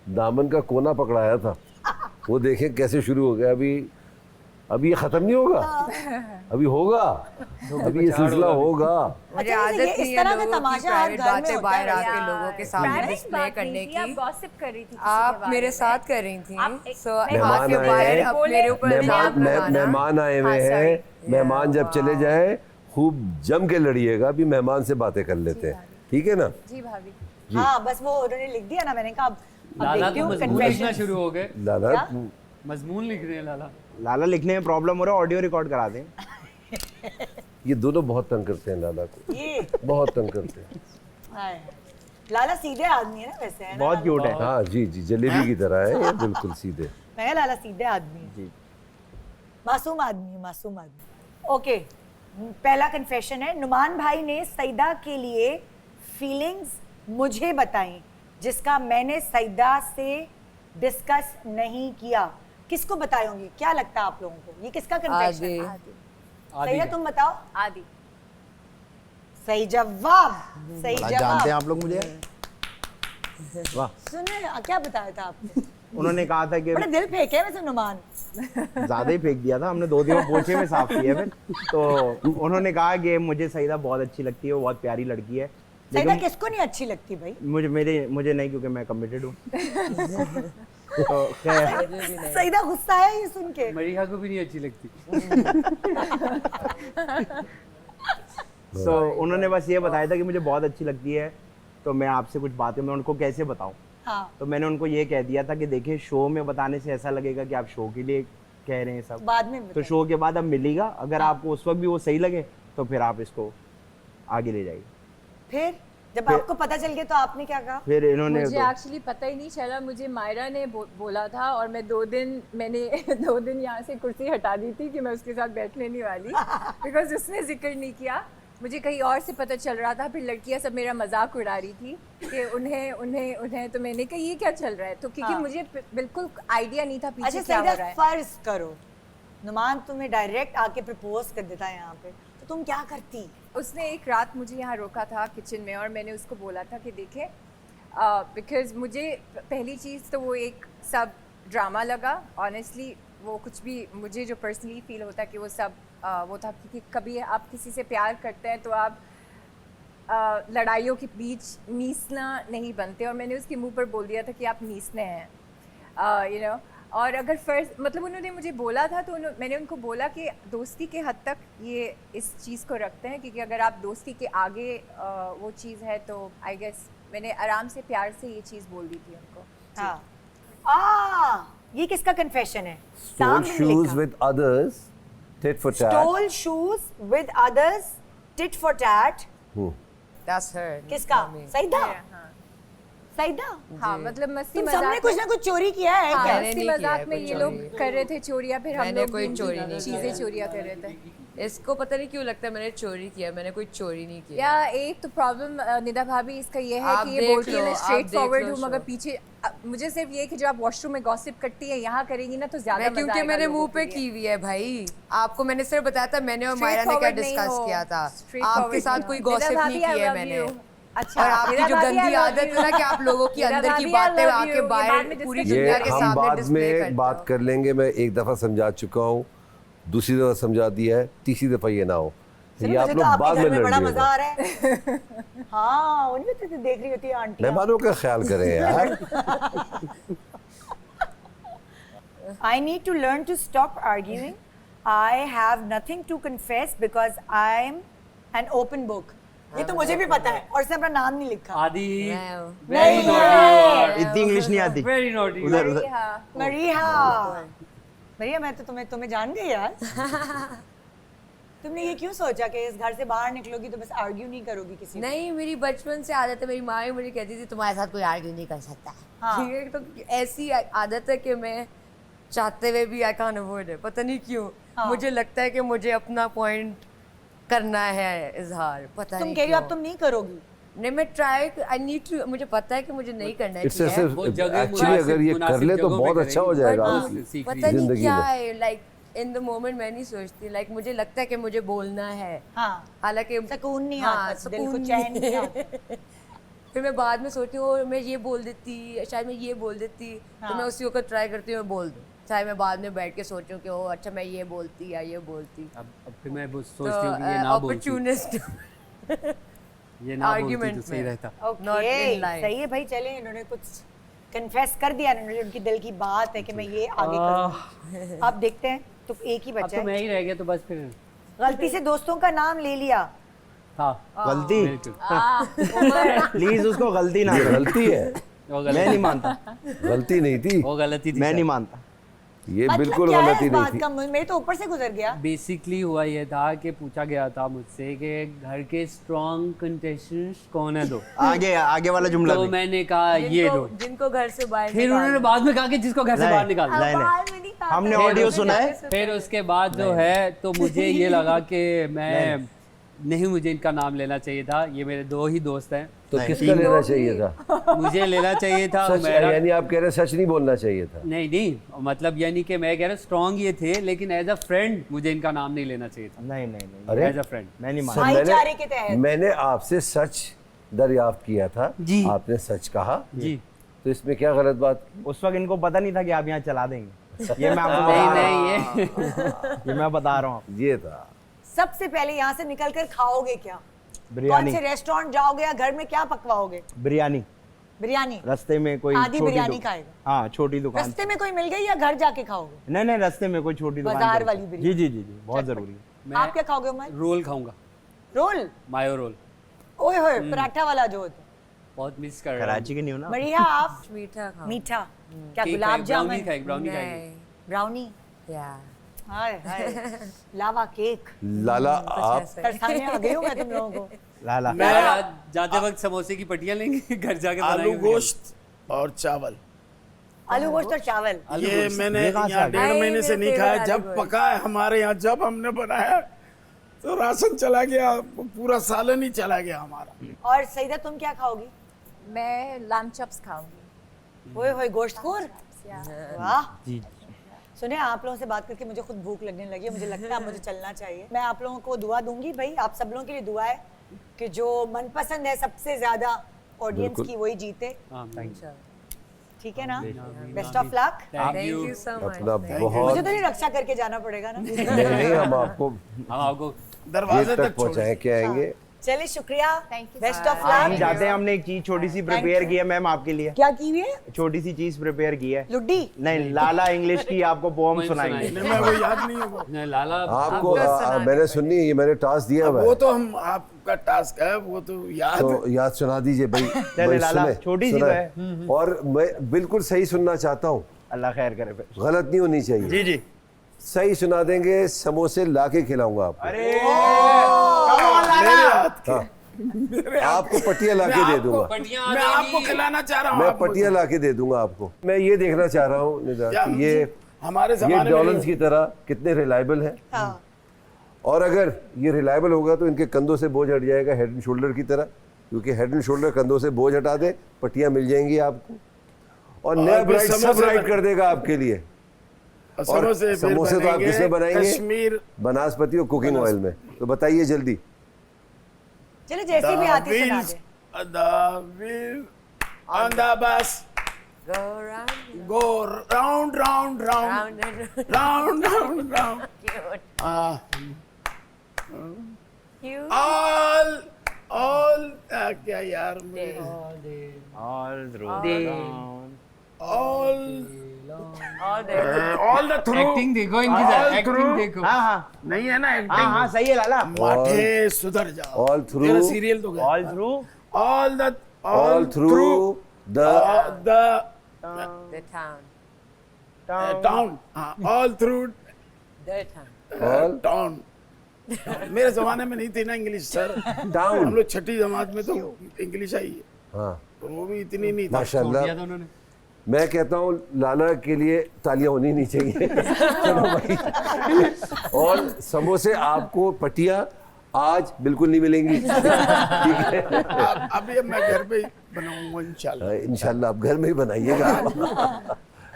दामन का कोना पकड़ाया था, वो देखें कैसे शुरू हो गया। अभी ये खत्म नहीं होगा, अभी होगा, अभी ये सिलसिला होगा।
मुझे
अच्छा,
आदत
ये
नहीं
इस
है
तरह का
लोगों की
तमाशा हर
प्राइवेट
घर में
बातें
होता
बाहर
है।
आके लोगों के सामने डिस्प्ले करने
आप
की।
गॉसिप कर रही थी किसी
आप
के बारे
मेरे
में।
साथ कर रही थी, सो
मेहमान
आके
आए
बाहर
हैं,
अब मेरे ऊपर इल्जाम लगाना।
मेहमान आए हुए हैं, मेहमान जब चले जाएं खूब जम के लड़िएगा। अभी मेहमान से बातें कर लेते हैं, ठीक है ना?
जी भाभी।
हाँ बस वो उन्होंने लिख दिया ना, मैंने कहा अब
लाला
देखती
तो
हूँ
मजमून लिखना
confession।
शुरू हो गए,
लाला
मजमून लिख रहे हैं लाला।
लाला लिखने में प्रॉब्लम हो रहा है, ऑडियो रिकॉर्ड करा दें।
ये दोनों बहुत तंग करते हैं लाला को,
ये
बहुत तंग करते हैं।
हाय। लाला सीधे आदमी है ना वैसे, है ना?
बहुत क्यूट है।
हाँ जी जी, जलेबी की तरह है ये, बिल्कुल सीधे।
मैं कहा लाला सीधे आदमी है।
जी।
मासूम आदमी है, मासूम आदमी। ओके, पहला कन्फेशन है, नुमान भाई ने सईदा के लिए फीलिंग्स मुझे बताई जिसका मैंने सईदा से डिस्कस नहीं किया। किसको बताई होंगी? क्या लगता है आप लोगों को, ये किसका कन्फेशन है? सईदा तुम बताओ।
आदि।
सही जवाब, सही
जानते
जवाब।
हैं आप लोग मुझे? वाह।
सुने क्या बताया था आपने?
उन्होंने कहा था कि
बड़े दिल फेंके वैसे नुमान।
ज्यादा ही फेंक दिया था हमने, 2 दिन में पोछे में साफ किया फिर। तो उन्होंने कहा कि मुझे सईदा बहुत अच्छी लगती है, वो बहुत प्यारी लड़की है।
सईदा किसको नहीं अच्छी लगती भाई?
मुझे नहीं, क्योंकि मैं कमिटेड हूँ। तो खैर,
सईदा गुस्सा है ये सुन के।
मरिया को भी नहीं अच्छी लगती।
तो उन्होंने बस ये बताया था कि मुझे बहुत अच्छी लगती है, तो मैं आपसे कुछ बातें मैं उनको कैसे बताऊं।
हाँ।
तो मैंने उनको ये कह दिया था कि देखिए, शो में बताने से ऐसा लगेगा कि आप शो के लिए कह रहे हैं सब,
बाद में
तो शो के बाद अब मिलेगा। अगर आपको उस वक्त भी वो सही लगे तो फिर आप इसको आगे ले जाइए।
फिर जब आपको पता चल गया तो आपने क्या कहा?
फिर इन्होंने
मुझे एक्चुअली पता ही नहीं चला, मुझे मायरा ने बोला था और मैं 2 दिन यहाँ से कुर्सी हटा दी थी कि मैं उसके साथ बैठने नहीं वाली, बिकॉज उसने जिक्र नहीं किया। मुझे कहीं और से पता चल रहा था, फिर लड़कियां सब मेरा मजाक उड़ा रही थी कि उन्हें उन्हें उन्हें, तो मैंने कहा ये क्या चल रहा है, तो क्योंकि
हाँ।
मुझे बिल्कुल आइडिया नहीं था पीछे
अच्छा
क्या हो रहा
सईदा,
है।
फर्ज करो नुमान तुम्हें डायरेक्ट आके प्रपोज कर देता है यहाँ पे, तो तुम क्या करती?
उसने एक रात मुझे यहाँ रोका था किचन में, और मैंने उसको बोला था कि देखे, बिकॉज मुझे पहली चीज़ तो वो एक सब ड्रामा लगा ऑनेस्टली, वो कुछ भी मुझे जो पर्सनली फील होता है कि वो सब वो था, क्योंकि कभी आप किसी से प्यार करते हैं तो आप लड़ाइयों के बीच नीसना नहीं बनते, और मैंने उसके मुंह पर बोल दिया था कि आप नीसने हैं, यू नो। और अगर फर्ज मतलब उन्होंने मुझे बोला था, तो मैंने उनको बोला कि दोस्ती के हद तक ये इस चीज़ को रखते हैं, क्योंकि अगर आप दोस्ती के आगे वो चीज़ है तो आई गेस मैंने आराम से प्यार से ये चीज़ बोल दी थी उनको।
हाँ। ये किसका कन्फेशन है?
Stole shoes with others, tit for tat.
Stole shoes with others, tit for tat.
That's her.
किसका?
not me.
सईदा?
हाँ,
सईदा?
हाँ, मतलब मस्ती
तुम सबने
मजाक
कुछ ना कुछ चोरी किया है
हाँ,
क्या?
मैंने
मस्ती
नहीं किया
मजाक
है
में
कोई
ये
चोरी।
लोग कर रहे थे चोरियां, फिर हम
मैंने
लोग
कोई
भी
चोरी नहीं
चीजें
किया।
चोरियां कर रहे थे।
इसको पता नहीं क्यों लगता है मैंने चोरी किया, मैंने कोई चोरी नहीं किया।
या एक तो प्रॉब्लम निदा भाभी इसका ये है
आप
कि ये
देख
बोलती है
लो,
मैं
आप
स्ट्रेट
देख
फॉरवर्ड
लो
हूँ, मगर
शो।
पीछे मुझे सिर्फ ये कि जो आप वॉशरूम में गॉसिप करती है यहाँ करेंगी ना तो ज्यादा
मैं
मजा
क्योंकि
आएगा
मैंने
लोगों
मुंह
के
पे
लिए।
की हुई है भाई, आपको मैंने सिर्फ बताया था मैंने और
Straight
मायरा ने क्या
forward नहीं
डिस्कस
हो,
किया था,
straight
आपके
forward
साथ
नहीं
कोई
हो।
गॉसिप
निदा
नहीं
भाभी, I
की है
love
मैंने।
you। अच्छा,
और आपकी
निदा
जो
भाभी,
गंदी
I love
आदत
you।
है ना कि आप लोगों की
निदा
अंदर की
भाभी, I
बातें
love
आके
you। ये बाद
बाहर
में
पूरी
discuss
ये
दुनिया के
हम
सामने
बाद
डिस्प्ले
में
करते
बात
हो।
कर लेंगे। मैं एक दफ़ा समझा चुका हूँ, दूसरी दफ़ा समझा दिया है, तीसरी दफ़ा ये ना हो।
चलो,
ये आप
मुझे तो
लोग
आपके
बाद में
घर में
लड़
बड़ा मजा
लिएगा।
आ रहा है। हाँ, उन्हीं तो देख रही होती है आंटी।
मेहमानों का ख्याल करें यार।
I need to learn to stop arguing. I have nothing to confess because I'm an open book. ये तो मुझे भी पता है, और इसने अपना नाम नहीं लिखा।
आदि
मैं हूँ।
वेरी नॉटी,
इतनी इंग्लिश नहीं आती।
Very naughty.
उधर उधर
हाँ,
मरिया मैं तो तुम्हें जान गई यार। तुमने ये क्यों सोचा कि इस घर से बाहर निकलोगी तो बस आर्ग्यू नहीं करोगी किसी से?
नहीं, मेरी बचपन से आदत है, मेरी माँ ही मुझे कहती थी तुम्हारे साथ कोई आर्ग्यू नहीं कर सकता।
हाँ।
ठीक है, तो ऐसी आदत है कि मैं चाहते हुए भी आई कांट अवॉइड है, पता नहीं क्यों।
हाँ।
मुझे लगता है कि मुझे अपना पॉइंट करना है इजहार, पता
तुम
नहीं
कह रही हो अब
क्यों।
तुम नहीं करोगी?
नहीं, मैं ट्राई आई नीड टू, मुझे पता है कि मुझे नहीं करना
It's
चाहिए।
सिर्फ
वो जगह
एक्चुअली अगर ये कर ले तो बहुत अच्छा हो जाएगा
हाँ,
उसकी
सीख
पता नहीं
जिंदगी
क्या
में।
है, लाइक इन द मोमेंट मैं नहीं सोचती, लाइक मुझे लगता है कि मुझे बोलना है,
हाँ,
हालांकि
सुकून नहीं
हाँ,
आता, दिल को
सुकून
चैन नहीं
नहीं
आता।
फिर मैं बाद में सोचती हूँ मैं ये बोल देती, शायद मैं ये बोल देती, तो मैं उसी वक्त ट्राई करती हूँ बोल दूँ, चाहे मैं बाद में बैठ के सोचूं कि ओ अच्छा मैं ये बोलती या ये बोलती।
अब फिर मैं सोचती हूँ कि ये ना बोलती,
अपॉर्चुनिस्ट
ये ना बोलती
argument
तो सही
में।
रहता।
Not
okay,
in line.
सही है भाई, चले इन्होंने कुछ कन्फेस कर दिया, इन्होंने उनकी दिल की बात है कि मैं ये आगे करूँगी। अब देखते हैं, तो एक ही
अब
बचा
तो
है।
मैं ही रह गया, तो बस फिर
गलती से दोस्तों का नाम ले लिया।
था
गलती,
बिल्कुल
प्लीज उसको गलती ना
ये
करो।
गलती है,
वो
मैं नहीं
गलती,
मानता,
गलती नहीं थी,
वो गलती थी।
मैं नहीं मानता।
ये
मतलब
बिल्कुल
क्या है
गलती
इस
नहीं
बात
थी।
का? मेरे तो ऊपर से गुजर गया।
बेसिकली हुआ ये था कि पूछा गया था मुझसे कि घर के स्ट्रॉन्ग कंटेस्टेंट्स कौन है दो,
आगे आगे वाला जुमला
तो
भी।
मैंने कहा ये दो।
जिनको घर से बाहर
फिर उन्होंने बाद में कहा कि जिसको घर से
नहीं,
बाहर निकाल दो।
नहीं, नहीं, हमने
फिर
ऑडियो
उसके-
सुना है।
फिर उसके बाद जो है तो मुझे ये लगा कि मैं नहीं, मुझे इनका नाम लेना चाहिए था, ये मेरे दो ही दोस्त हैं,
तो
नहीं,
किसका लेना चाहिए था?
मुझे लेना चाहिए था।
सच,
मेरा
यानी आप कह रहे हैं सच नहीं बोलना चाहिए था?
नहीं नहीं, मतलब यानी कि मैं कह रहा स्ट्रॉन्ग ये थे, लेकिन एज अ फ्रेंड मुझे इनका नाम नहीं लेना चाहिए था,
नहीं नहीं नहीं,
अरे
एज अ फ्रेंड।
मैं नहीं
सर,
मानता।
भाईचारे के तहत।
मैंने आपसे सच दरियाफ्त किया था,
जी।
आपने सच कहा,
जी
तो इसमें क्या गलत बात?
उस वक्त इनको पता नहीं था कि आप यहाँ चला देंगे। ये मैं आपको
नहीं
बता रहा
नहीं, ये
हूँ, ये मैं बता रहा हूँ।
ये था।
सबसे पहले यहाँ से निकल कर खाओगे क्या? कौन
बिरयानी,
से रेस्टोरेंट जाओगे या घर में क्या पकवाओगे?
बिरयानी
बिरयानी?
रास्ते में कोई
आधी
छोटी
बिरयानी
दुकान-
खाएगा।
हाँ, छोटी दुकान।
रास्ते में कोई मिल गई या घर जाके खाओगे?
नहीं नहीं, रास्ते में कोई छोटी दुकान।
बाजार
पे
वाली
रुको।
बिरयानी।
जी जी जी जी, बहुत जरूरी है।
मैं
आप क्या खाओगे उमर?
रोल खाऊंगा,
रोल?
मायो रोल,
ओए होए, पराठा वाला जो होता है।
बहुत मिस कर रहा हूँ।
कराची के नहीं हो ना?
बढ़िया। आप
मीठा खाओ।
मीठा क्या?
केक
गुलाब
खाएगी,
जामुन?
ब्राउनी खाएगी, ब्राउनी खाएगी।
नहीं,
ब्राउनी?
या
हाय हाय, लावा केक।
लाला आप
तरसाने आ गई हूँ मैं तुम लोगों को।
लाला
मैं आज जाते वक्त समोसे की पट्टियाँ लेंगे, घर जाके
आलू
बनाएंगे।
गोश्त और चावल,
आलू गोश्त और चावल।
ये मैंने
ये कहाँ से
यहाँ
आ गया?
1.5 महीने से
मेरे
नहीं खाया।
favorite
जब
आलू गोश्त।
पका है हमारे यहाँ, जब हमने बनाया तो राशन चला गया, पूरा सालन ही चला गया हमारा।
और सईदा तुम क्या खाओगी?
मैं लैम्ब चॉप्स खाऊंगी।
ओए होए गोश्तखोर।
या
वाह।
जी
सुनिए, आप लोगों से बात करके मुझे खुद भूख लगने लगी है। मुझे लगता है मुझे चलना चाहिए। मैं आप लोगों को दुआ दूंगी भाई, आप सब लोगों के लिए दुआ है कि जो मनपसंद है सबसे ज्यादा ऑडियंस की वही जीते। ठीक है ना? Best of luck.
Thank you so much.
अपना
मुझे
बहुत
तो नहीं रक्षा करके जाना पड़ेगा ना।
नहीं, हम आपको
हम आपको
दरवाजे
गेट
तक
तक पहुंचाए के आएंगे।
चलिए शुक्रिया,
Thank you,
best
sir.
Of
हम
लक।
जाते हैं। हमने एक चीज छोटी सी प्रिपेयर की है मैम आपके लिए।
क्या की हुई है?
छोटी सी चीज प्रिपेयर की है।
लुड्डी।
नहीं, लाला इंग्लिश की आपको पोम
पोएम
सुनाएंगे।
सुनाएंगे।
मैं वो याद नहीं है वो।
नहीं, लाला
आपको मैंने सुनी, ये मैंने टास्क दिया हुआ
वो
है,
तो हम आपका टास्क है, वो तो याद
तो याद सुना दीजिए भाई। भाई
लाला,
सुने,
छोटी सी
सुना
तो
है। और मैं बिल्कुल सही सुनना चाहता हूँ,
अल्लाह खैर करे फिर।
गलत नहीं होनी चाहिए।
जी जी।
सही सुना देंगे, समोसे लाके खिलाऊंगा आपको।
अरे
मेरे हाथ के।
हाँ, आपको पटिया लाके दे दूंगा।
मैं आपको खिलाना चाह रहा हूँ।
मैं
आप मुझे-
पटिया लाके दे दूंगा आपको। मैं ये देखना चाह रहा हूँ निदा
क्या
कि ये
हमारे जमाने
डॉलन्स
में
की तरह कितने रिलायबल है।
हाँ।
और अगर ये रिलायबल होगा तो इनके कंधों से बोझ हट जाएगा, हेड एंड शोल्डर की तरह। क्योंकि हेड एंड शोल्डर कंधों से बोझ हटा दे, पट्टियां मिल जाएंगी आपको, और नया
भी
ब्राइड सब
समोसे
राइड
बन-
कर देगा आपके लिए।
समोसे फिर
समोसे तो आप
बनेंगे
किसमें बनाएंगे?
कश्मीर
बनास्पति और कुकिंग ऑयल में। तो बताइए जल्दी।
चलो जैसी भी आती सुना दे।
the wheel on the bus
Go round,
go round round round
round and
round round round
cute. Cute.
all क्या यार मुझे
all through
all
All there.
all the through
acting देखो इनकी,
all
एक्टिंग
through
देखो।
हाँ हाँ
नहीं है ना
हाँ
एक्टिंग
हाँ सही है लाला।
माठे सुधर जाओ
All through-
तेरा सीरियल तो गया
all through
All through the
the
The town.
town all through
The town.
all
town मेरे जमाने में नहीं थी ना इंग्लिश सर। हम
down।
लोग छठी जमात में तो इंग्लिश आई है,
हाँ
तो वो भी इतनी नहीं था।
माशाल्लाह।
दिया था उन्होंने।
मैं कहता हूँ लाला के लिए तालियां होनी नहीं चाहिए। चलो भाई। और समोसे आपको पटिया आज बिल्कुल नहीं मिलेंगी। ठीक है,
अभी मैं घर पे बनाऊंगा इंशाल्लाह।
इंशाल्लाह आप घर में ही बनाइएगा।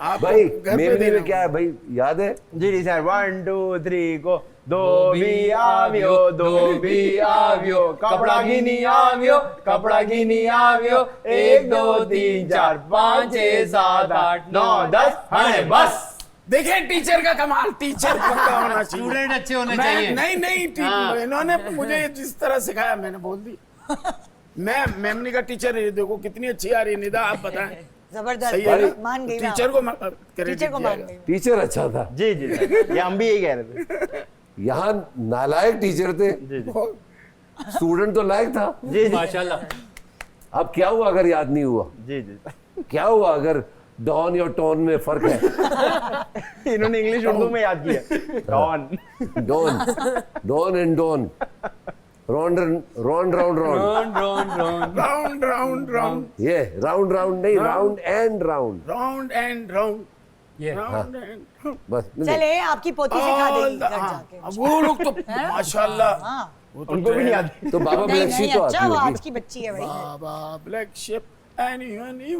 आप
भाई
घर पे
मेमोरी
देना।
में क्या है भाई, याद है?
जी जी सर। 1 2 3 गो। दो भी आवियो, दो भी आवियो, कपड़ा गिनी आवियो, कपड़ा गिनी आवियो। 1 2 3 4 5 6 7 8 9 10। हाँ बस।
देखिए टीचर का कमाल, टीचर पक्का होना चाहिए।
स्टूडेंट अच्छे होने
मैं-
चाहिए।
नहीं इन्होंने मुझे जिस तरह सिखाया मैंने बोल दी। मैं मेमनी का टीचर, ये देखो कितनी अच्छी आ रही है निदा, आप बताएं। सही है
जबरदस्त,
ना?
मान गई मैं
टीचर को क्रेडिट
टीचर को
दिया
मान
गया।
गई।
टीचर अच्छा था।
जी जी सर, ये हम भी यही कह रहे थे।
यहाँ नालायक टीचर थे, स्टूडेंट तो लायक था।
जी जी
माशाल्लाह।
अब क्या हुआ अगर याद नहीं हुआ?
जी जी।
क्या हुआ अगर डॉन और टॉन में फर्क है?
इन्होंने इंग्लिश उर्दू में याद किया। Dawn
dawn and dawn, round round round
round round round
ये राउंड राउंड नहीं, round and round,
round and round
ये
राउंड एंड
बस
चले आपकी पोती सिखा देगी घर जाके।
वो लोग तो माशाल्लाह
हाँ।
वो तो
उनको भी नहीं याद।
तो बाबा
नहीं
ब्लैक
नहीं,
तो
अच्छा
आती
वो आज
होगी।
की बच्ची है भाई।
बाबा ब्लैक शिप एनीवन
ये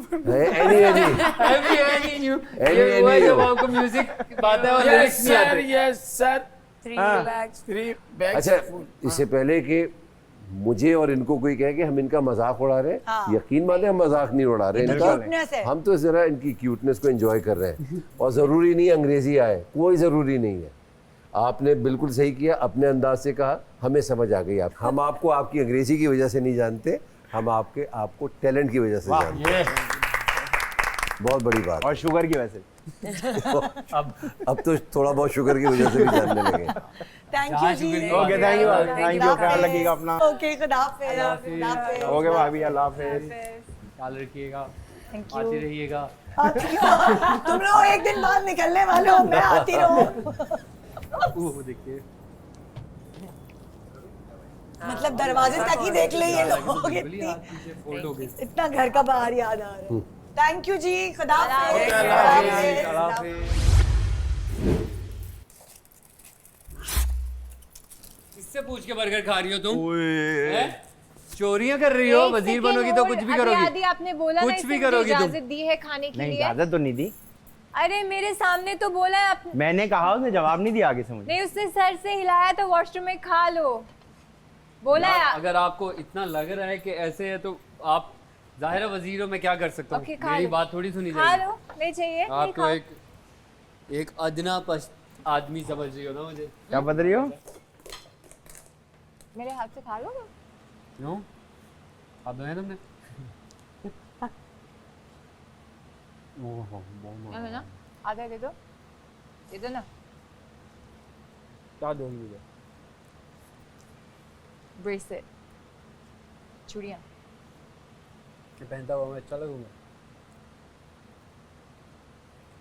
हुआ जब आपको म्यूजिक बात है और लिरिक्स नहीं आते।
Yes sir
3 bags.
3 बैग्स
अच्छा, इससे पहले कि मुझे और इनको कोई कहे कि हम इनका मजाक उड़ा रहे हैं,
हाँ।
यकीन माने हम मजाक नहीं उड़ा रहे
क्यूटनेस है।
इनका। हम तो जरा इनकी क्यूटनेस को एंजॉय कर रहे हैं। और जरूरी नहीं अंग्रेजी आए, कोई जरूरी नहीं है। आपने बिल्कुल सही किया, अपने अंदाज से कहा, हमें समझ आ गई। आप हम आपको आपकी अंग्रेजी की वजह से नहीं जानते, हम आपको टैलेंट की वजह से जानते हैं। बहुत बड़ी बात।
और शुगर की वजह से।
अब तो थोड़ा बहुत शुगर की वजह से भी जानने लगे।
थैंक यू जी।
ओके थैंक यू, ख्याल रखिएगा अपना।
ओके खुदा हाफिज।
ओके भाभी, अल्लाह हाफिज।
ख्याल रखिएगा,
थैंक यू।
आते रहिएगा।
तुम लोग एक दिन बाद निकलने वाले हो, मैं आती रहूं।
वो देखिए,
मतलब दरवाजे तक ही देख ले ये लोग।
बोलिए हाथ पीछे फोल्ड हो गए।
इतना घर का बाहर याद आ रहा है। थैंक यू जी, खुदा हाफिज।
अल्लाह हाफिज़। इससे पूछ के बर्गर खा रही हो तुम? हैं? चोरियां कर रही हो? वजीर बनोगी तो कुछ भी करोगी।
आदि आपने बोला ना
कुछ भी
इसने
करोगी तुम।
इजाजत दी है खाने के
नहीं,
लिए।
इजाजत तो नहीं दी।
अरे मेरे सामने तो बोला है आपने।
मैंने कहा, उसने जवाब नहीं दिया आगे से मुझे।
नहीं, उसने सर से हिलाया तो वॉशरूम में खा लो बोला
यार,
है।
अगर आपको इतना लग रहा है कि ऐसे है तो आप जाहिर है वजीर हो, मैं क्या कर सकता हूँ?
ओके, खा
मेरी
लो।
बात थोड़ी सुनी
खा
जाएगी।
लो, नहीं चाहिए नहीं
आपको
खाओ।
एक अदना पश्त आदमी समझ रही हो ना मुझे?
क्या बता रही हो?
मेरे हाथ से खा लो ना।
क्यों? आप दो है तुमने? ओहो,
है ना, आधा दे दो ना।
क्या दोगी मुझे?
ब्रेसलेट, चूड़ियाँ।
कि पहनता हुआ मैं अच्छा लगूंगा?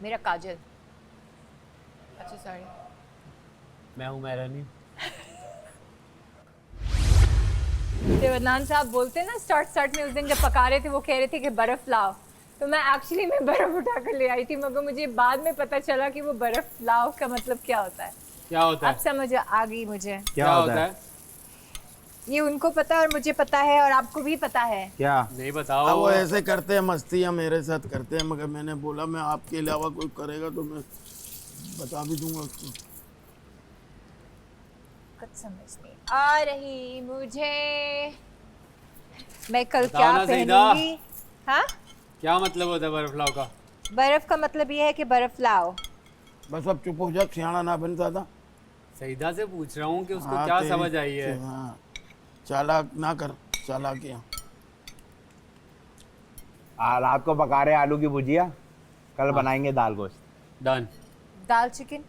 मेरा काजल। अच्छा सॉरी।
मैं हूँ मैरानी।
देवनान साहब बोलते ना स्टार्ट में उस दिन जब पका रहे थे वो कह रहे थे कि बर्फ लाओ, तो मैं एक्चुअली बर्फ उठा कर ले आई थी, मगर मुझे बाद में पता चला कि वो बर्फ लाओ का मतलब क्या होता है।
क्या होता है?
अब समझ आ गई मुझे।
क्या होता है?
ये उनको पता है और मुझे पता है और आपको भी पता है।
क्या?
नहीं बताओ।
अब वो ऐसे करते हैं, मस्तियाँ मेरे साथ करते हैं, मगर मैंने बोला मैं आपके अलावा कोई करेगा तो मैं बता भी दूंगा उसको।
कुछ समझ नहीं आ रही मुझे, मैं कल
बताओ
क्या
ना सईदा।
पहनूंगी। हाँ,
क्या मतलब होता है बर्फ लाओ का?
बर्फ का मतलब ये है कि बर्फ लाओ।
बस अब चुप हो जा, सियाना ना बनता था।
सईदा से पूछ रहा हूँ कि उसको
हाँ,
क्या
तेरी-
समझ आई है।
हाँ, चालाक ना कर, चालाकियाँ।
रात को पका रहे आलू की भुजिया, कल बनाएंगे दाल गोश्त।
डन।
दाल चिकन,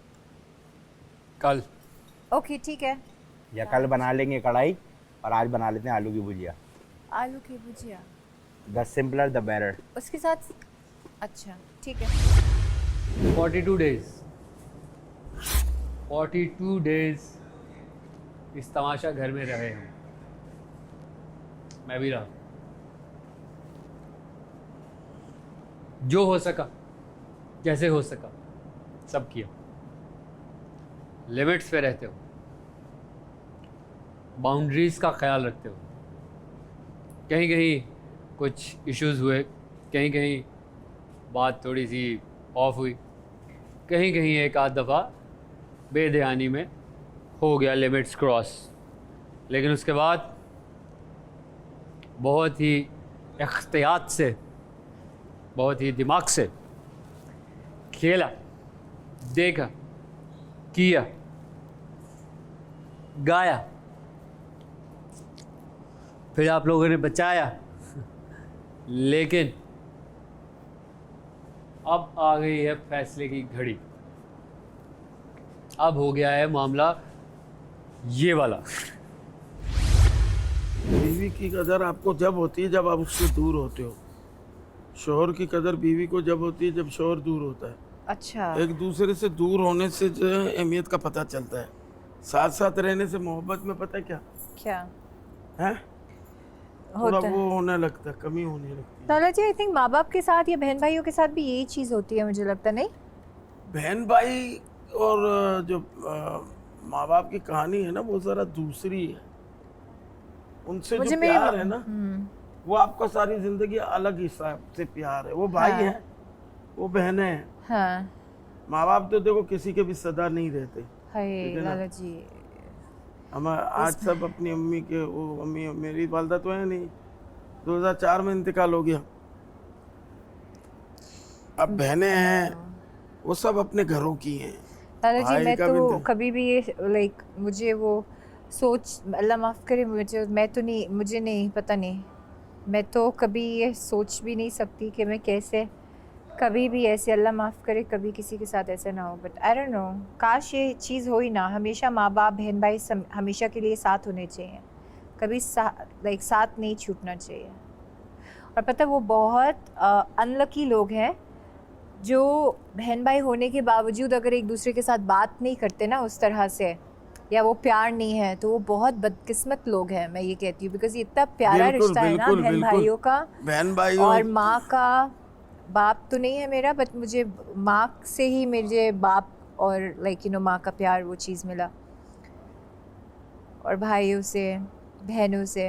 कल।
ओके ठीक है।
या कल बना लेंगे कढ़ाई और आज बना लेते हैं आलू की भुजिया।
आलू की भुजिया,
द सिंपलर द बेटर।
उसके साथ। अच्छा ठीक है।
42 डेज 42 डेज इस तमाशा घर में रहे हम, मैं भी रहा। जो हो सका, जैसे हो सका, सब किया। लिमिट्स पे रहते हो, बाउंड्रीज का ख्याल रखते हो। कहीं कहीं कुछ इश्यूज हुए, कहीं कहीं बात थोड़ी सी ऑफ हुई, कहीं कहीं एक आध दफ़ा बेध्यानी में हो गया लिमिट्स क्रॉस, लेकिन उसके बाद बहुत ही एहतियात से, बहुत ही दिमाग से खेला, देखा, किया, गाया, फिर आप लोगों ने बचाया। लेकिन अब आ गई है फैसले की घड़ी। अब हो गया है मामला ये वाला।
बीवी की कदर आपको जब होती है जब आप उससे दूर होते हो। शोहर की कदर बीवी को जब होती है जब शोहर दूर होता है।
अच्छा,
एक दूसरे से दूर होने से जो है अहमियत का पता चलता है। साथ साथ रहने से मोहब्बत में पता है क्या
क्या
है, थोड़ा
होता है?
वो होने लगता है, कमी होने लगती है।
लाला जी, आई थिंक माँ बाप के साथ या बहन भाइयों के साथ भी यही चीज़ होती है, मुझे लगता नहीं।
बहन भाई और जो माँ बाप की कहानी है ना वो जरा दूसरी है। उनसे
मुझे
जो
मेरे-
प्यार है ना वो आपका सारी जिंदगी अलग हिसाब से प्यार है। वो भाई
हाँ।
है, वो बहनें हैं।
हाँ,
माँ बाप तो देखो किसी के भी सदा नहीं रहते।
हाय
ठीक है ना?
लाला जी।
हम आज सब अपनी अम्मी के, वो अम्मी मेरी वालदा तो है नहीं, 2004 में इंतकाल हो गया। अब बहनें हैं वो सब अपने घरों की हैं।
लाला जी,
भाई
मैं
का
तो
भी-
कभी भी ये लाइक मुझे वो सोच, अल्लाह माफ़ करे मुझे, मैं तो नहीं, मुझे नहीं पता नहीं, मैं तो कभी ये सोच भी नहीं सकती कि मैं कैसे कभी भी ऐसे, अल्लाह माफ़ करे, कभी किसी के साथ ऐसा ना हो। बट आई डोंट नो, काश ये चीज़ हो ही ना। हमेशा माँ बाप बहन भाई हमेशा के लिए साथ होने चाहिए, कभी लाइक साथ नहीं छूटना चाहिए। और पता है वो बहुत अनलकी लोग हैं जो बहन भाई होने के बावजूद अगर एक दूसरे के साथ बात नहीं करते ना उस तरह से, या वो प्यार नहीं है, तो वो बहुत बदकिस्मत लोग हैं, मैं ये कहती हूँ। बिकॉज इतना प्यारा
बिल्कुल,
रिश्ता है ना
बिल्कुल,
बहन
बिल्कुल।
भाइयों का।
बहन भाई
और माँ का, बाप तो नहीं है मेरा, बट मुझे माँ से ही मुझे बाप और लाइक यू नो माँ का प्यार, वो चीज़ मिला। और भाइयों से, बहनों से।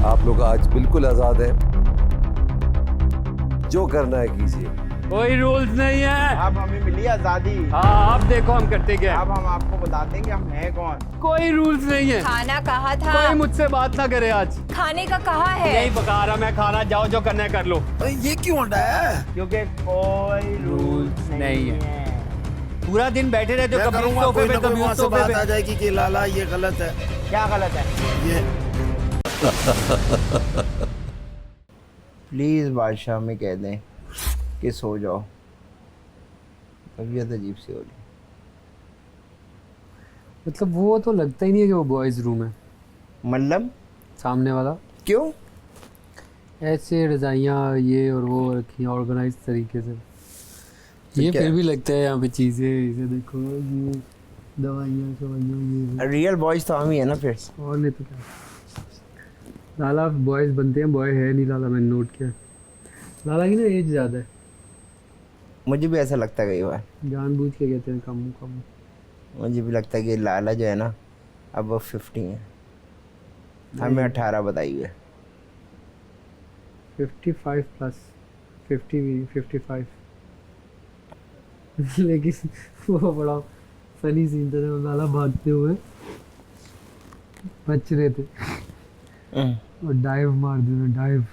आप लोग आज बिल्कुल आजाद हैं, जो करना है कीजिए।
कोई रूल्स नहीं है।
अब हमें मिली आजादी।
हाँ आप देखो हम करते क्या।
अब हम आपको बता देंगे हम हैं कौन।
कोई रूल्स नहीं है।
खाना कहा था,
कोई मुझसे बात ना करे आज।
खाने का कहा है।
नहीं पका रहा मैं खाना, जाओ जो करना है कर लो।
ये क्यों होता है?
क्योंकि कोई रूल्स नहीं है।
पूरा दिन बैठे रहते हो,
मैं
कभी
करूंगा,
सोफे
कोई
पे
ना कोई
कभी
वहाँ
उस
से
सोफे
बात
पे।
आ जाएगी कि लाला ये गलत है,
क्या गलत है?
ये
प्लीज बादशाह में कह दें कि सो जाओ, तबीयत अजीब सी हो रही।
मतलब वो तो लगता ही नहीं है कि वो बॉयज रूम है
मतलब
सामने वाला।
क्यों?
ऐसे रजाइयाँ ये और वो रखी ऑर्गेनाइज तरीके से। ये
क्या?
फिर भी लगता है यहाँ पे चीज़ें, इसे देखो ये दवाइयाँ शवाइयाँ ये
रियल बॉयज तो हम ही है ना फिर।
और नहीं तो क्या। लाला बॉयज बनते हैं, बॉय है नहीं लाला, मैंने नोट किया। लाला की ना एज ज़्यादा है,
मुझे भी ऐसा लगता है कई बार।
जानबूझ के कहते हैं कम कम।
मुझे भी लगता है कि लाला जो है ना अब वो 50 है, हमें 18 बताई हुई है।
55 प्लस 50 भी 55। लेकिन वो बड़ा फनी सीन था जब लाला भागते हुए बच रहे थे और डाइव मार दिया, डाइव।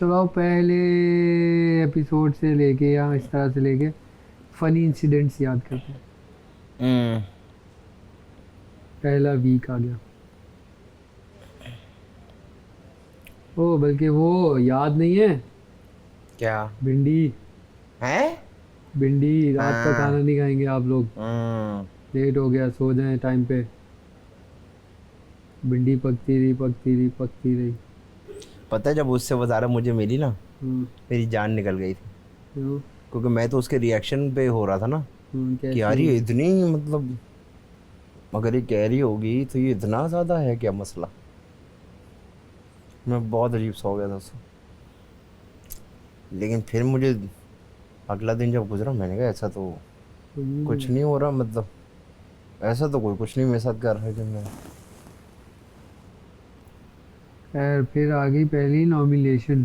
चलो पहले एपिसोड से लेके या इस तरह से लेके फनी इंसिडेंट्स याद करते हैं। पहला वीक आ गया। ओ बल्कि वो याद नहीं है
क्या
भिंडी
है?
भिंडी रात का
हाँ।
खाना नहीं खाएंगे आप लोग, लेट हो गया, सो जाएं टाइम पे। भिंडी पकती रही।
पता है जब उससे वो ज़ारा मुझे मिली ना, मेरी जान निकल गई थी,
क्यों?
क्योंकि मैं तो उसके रिएक्शन पे हो रहा था ना
कैसी?
कि यार ये इतनी, मतलब अगर ये कह रही होगी तो ये इतना ज़्यादा है क्या मसला। मैं बहुत अजीब सा हो गया था उससे। लेकिन फिर मुझे अगला दिन जब गुजरा, मैंने कहा ऐसा तो कुछ नहीं हो रहा, मतलब ऐसा तो कोई कुछ नहीं मेरे साथ कर रहा है कि मैं।
खैर फिर आ गई पहली नॉमिनेशन।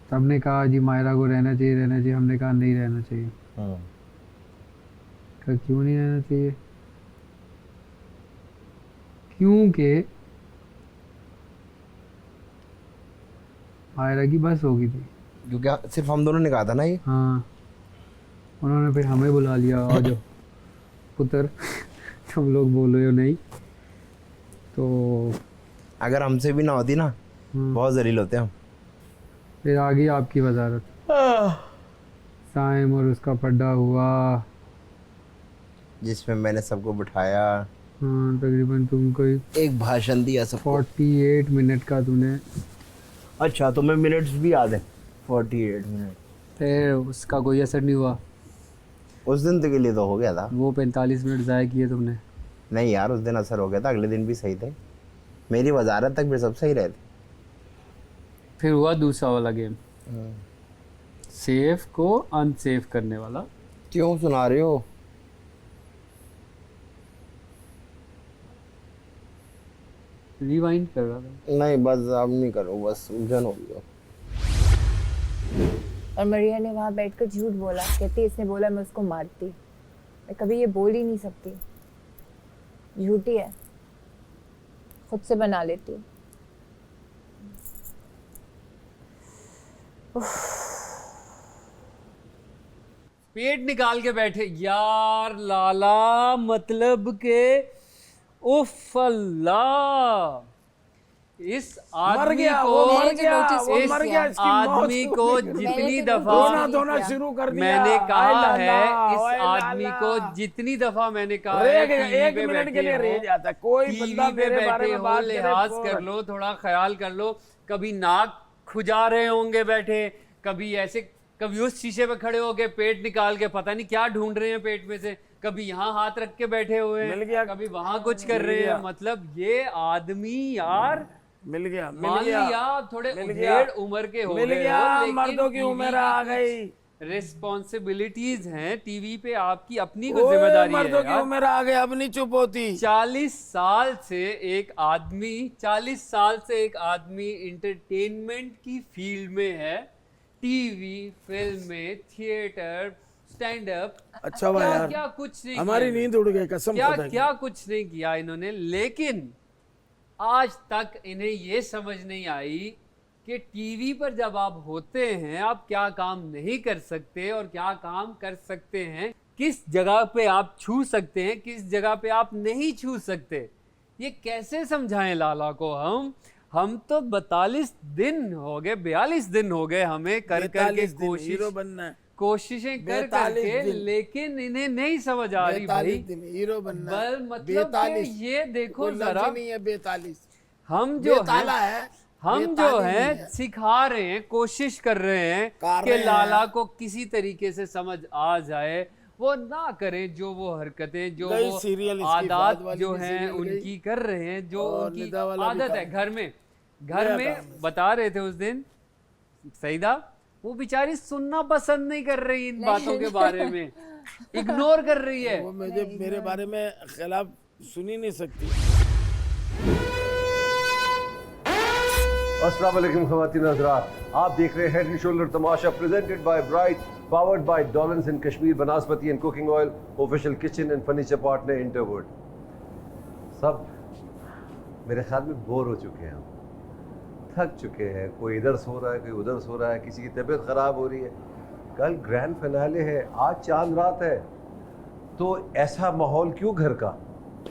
सबने कहा जी मायरा को रहना चाहिए। हमने कहा नहीं रहना चाहिए। कहा क्यों नहीं रहना चाहिए? क्योंकि मायरा की बस हो गई थी।
क्योंकि सिर्फ हम दोनों ने कहा था ना ये।
हाँ उन्होंने फिर हमें बुला लिया, आ जाओ पुत्र तुम लोग बोलो या नहीं। तो
अगर हमसे भी ना होती ना, बहुत जलील होते हम।
फिर आ गई आपकी वजारत। साइम और उसका पड्डा हुआ,
जिसमें मैंने सबको बिठाया,
हाँ तकरीबन तुमको
एक भाषण दिया सबको।
48 मिनट का तुमने।
अच्छा तुम्हें मिनट्स भी याद है? 48 मिनट।
फिर उसका कोई असर नहीं हुआ।
उस दिन के लिए तो हो गया था।
वो 45 मिनट ज़ाया किए तुमने।
नहीं यार उस दिन असर हो गया था, अगले दिन भी सही थे। मेरी वजारत तक भी सब सही रहे थे।
फिर हुआ दूसरा वाला गेम, सेफ को अनसेफ करने वाला।
क्यों सुना रहे हो?
रिवाइंड कर रहा था।
नहीं बस अब नहीं करो, बस उलझन हो गई।
और मरिया ने वहाँ बैठकर झूठ बोला, कहती इसने बोला मैं उसको मारती। मैं कभी ये बोल ही नहीं सकती, झूठी है, खुद से बना लेती हूँ।
पेट निकाल के बैठे यार लाला, मतलब के उफ अल्लाह, इस आदमी को इस आदमी को जितनी दफा
धोना शुरू कर दिया।
मैंने कहा है, इस आदमी को जितनी दफा मैंने कहा है,
एक मिनट के लिए रह जाता, कोई बंदा मेरे बारे में बात करे,
लिहाज कर लो, थोड़ा ख्याल कर लो। कभी नाक खुजा रहे होंगे बैठे, कभी ऐसे, कभी उस शीशे पे खड़े होके पेट निकाल के पता नहीं क्या ढूंढ रहे हैं पेट में से, कभी यहाँ हाथ रख के बैठे हुए हैं, कभी वहां कुछ कर रहे हैं। मतलब ये आदमी यार
मिल गया
मान लिया आप थोड़े ढेर उम्र के हो गए हो,
मर्दों की उम्र आ गई,
रिस्पॉन्सिबिलिटीज हैं, टीवी पे आपकी अपनी कुछ जिम्मेदारी है
मर्दों की
यार।
उम्र आ गई, अब नहीं चुप होती।
40 साल से एक आदमी इंटरटेनमेंट की फील्ड में है, टीवी, फिल्में, थिएटर, स्टैंड अप,
अच्छा हुआ यार,
क्या कुछ नहीं
हमारी
किया।
नींद उड़ गई, कसम
क्या
खुदा की।
क्या कुछ नहीं किया इन्होंने, लेकिन आज तक इन्हें ये समझ नहीं आई कि टीवी पर जब आप होते हैं आप क्या काम नहीं कर सकते और क्या काम कर सकते हैं, किस जगह पे आप छू सकते हैं, किस जगह पे आप नहीं छू सकते। ये कैसे समझाएं लाला को हम तो 42 दिन हो गए, 42 दिन हो गए हमें कर करके
हीरो बनना है,
कोशिशें कर
42
करके,
दिन।
लेकिन इन्हें नहीं समझ आ रही भाई।
42 दिन हीरो बनना है।
बल मतलब कि
42
ये देखो
कोई लफ्ज़
जरा,
नहीं है 42,
हम जो
बेताला
हैं
है,
हम जो
बेताली नहीं
हैं
है।
सिखा रहे हैं, कोशिश कर रहे हैं
कर
कि
रहे हैं।
लाला को किसी तरीके से समझ आ जाए, वो ना करें जो वो हरकतें, जो
गई
वो
सीरियल इसकी
आदत
फाद वाली
जो
भी
हैं
सीरियल गई।
उनकी कर रहे हैं, जो
और
उनकी
निदा वाला भी
आदत है।
काम।
घर
नया
में
काम है।
बता रहे थे उस दिन सईदा, वो बेचारी सुनना पसंद नहीं कर रही इन बातों के बारे में, इग्नोर कर रही है।
वो मुझे मेरे बारे में खिलाफ सुन ही नहीं सकती।
अस्सलाम वालेकुम ख़वातीन हज़रात, आप देख रहे हैं head and shoulder Tamasha presented by Bright, powered by Dollons in Kashmir, vanaspati and cooking oil, official kitchen and furniture partner Interwood. सब मेरे ख्याल में बोर हो चुके हैं, हम थक चुके हैं, कोई इधर सो रहा है, कोई उधर सो रहा है, किसी की तबीयत ख़राब हो रही है। कल ग्रैंड फिनाले है, आज चांद रात है, तो ऐसा माहौल क्यों घर का?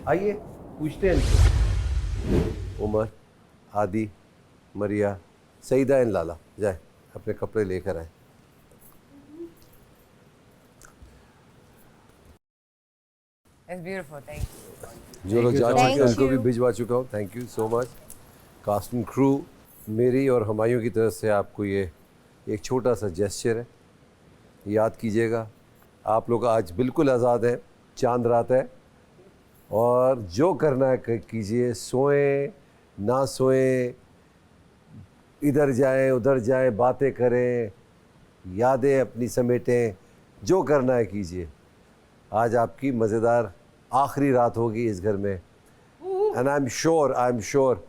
आइए पूछते हैं इनसे। उमर, आदि, मरिया, सईदा एंड लाला, जाए अपने कपड़े लेकर आए।
It's beautiful, thank you.
जो लोग जा चुके हैं
Thank
उनको भी
you.
भिजवा चुका हूँ, thank you so much. Cast and crew, मेरी और हमायूं की तरफ से आपको ये एक छोटा सा जेस्चर है, याद कीजिएगा। आप लोग आज बिल्कुल आज़ाद हैं, चांद रात है, और जो करना है कीजिए, सोएं ना सोएं, इधर जाएं उधर जाएं, बातें करें, यादें अपनी समेटें, जो करना है कीजिए। आज आपकी मज़ेदार आखिरी रात होगी इस घर में, एंड आई एम श्योर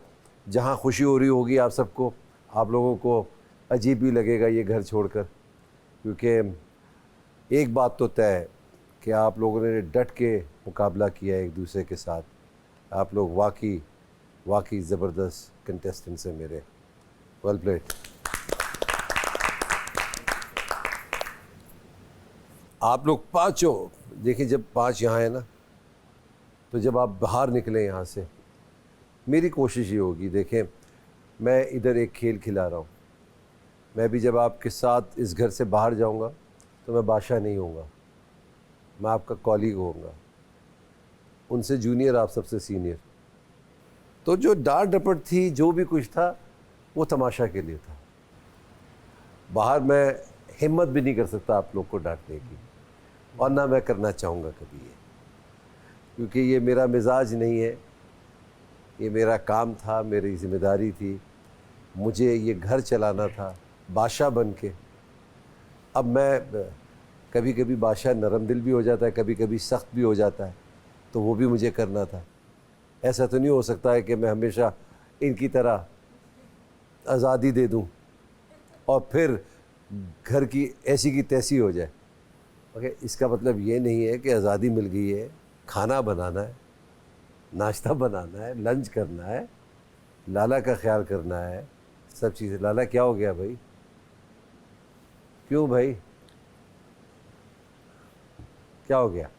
जहाँ खुशी हो रही होगी आप सबको, आप लोगों को अजीब भी लगेगा ये घर छोड़कर, क्योंकि एक बात तो तय है कि आप लोगों ने डट के मुकाबला किया एक दूसरे के साथ। आप लोग वाकई ज़बरदस्त कंटेस्टेंट्स हैं मेरे। Well played. आप लोग पाँचों देखिए, जब 5 यहाँ है ना, तो जब आप बाहर निकलें यहाँ से, मेरी कोशिश ये होगी, देखें मैं इधर एक खेल खिला रहा हूँ, मैं भी जब आपके साथ इस घर से बाहर जाऊँगा तो मैं बादशाह नहीं होऊंगा, मैं आपका कॉलीग होऊंगा, उनसे जूनियर, आप सबसे सीनियर। तो जो डांट डपट थी, जो भी कुछ था, वो तमाशा के लिए था। बाहर मैं हिम्मत भी नहीं कर सकता आप लोग को डांटने की, और ना मैं करना चाहूँगा कभी ये, क्योंकि ये मेरा मिजाज नहीं है, ये मेरा काम था, मेरी जिम्मेदारी थी, मुझे ये घर चलाना था बादशाह बन के। अब मैं कभी कभी बादशाह नरम दिल भी हो जाता है, कभी कभी सख्त भी हो जाता है, तो वो भी मुझे करना था। ऐसा तो नहीं हो सकता है कि मैं हमेशा इनकी तरह आज़ादी दे दूं और फिर घर की ऐसी की तैसी हो जाए। ओके, इसका मतलब ये नहीं है कि आज़ादी मिल गई है, खाना बनाना है, नाश्ता बनाना है, लंच करना है, लाला का ख्याल करना है, सब चीज़ें। लाला क्या हो गया भाई, क्यों भाई, क्या हो गया?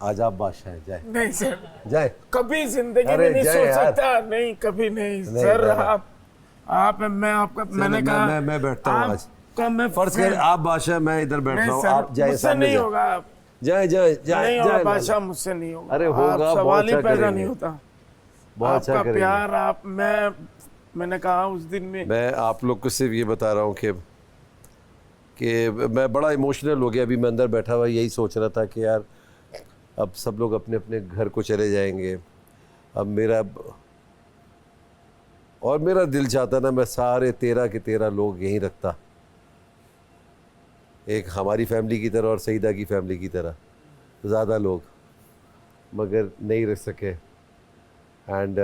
आज आप बादशाह हैं, जाए
नहीं सर,
जाए।
कभी जिंदगी
अरे
में नहीं
जय
सोच
यार।
सकता, नहीं कभी नहीं,
नहीं,
सर।
नहीं।
आप मैं आपका मैंने कहा
मैं बैठता हूँ आज।
का मैं
फर्ज कर आप बादशाह, मैं इधर बैठ रहा
नहीं
हूँ,
सर,
आप जाए,
मुझसे
सामने
नहीं
जाए।
होगा, आप
जाए जाए जाए
नहीं होगा
जाए
बादशाह, मुझसे नहीं होगा।
अरे होगा,
आप
बहुत
सवाल ही
अच्छा
पैदा
करेंगे।
नहीं होता।
बहुत अच्छा
आपका
करेंगे।
प्यार, आप मैंने कहा उस दिन में,
मैं आप लोग को सिर्फ ये बता रहा हूँ कि मैं बड़ा इमोशनल हो गया। अभी मैं अंदर बैठा हुआ यही सोच रहा था कि यार अब सब लोग अपने अपने घर को चले जाएंगे। अब मेरा दिल चाहता ना मैं सारे 13 के 13 लोग यहीं रखता, एक हमारी फैमिली की तरह और सईदा की फैमिली की तरह, ज़्यादा लोग, मगर नहीं रख सके। एंड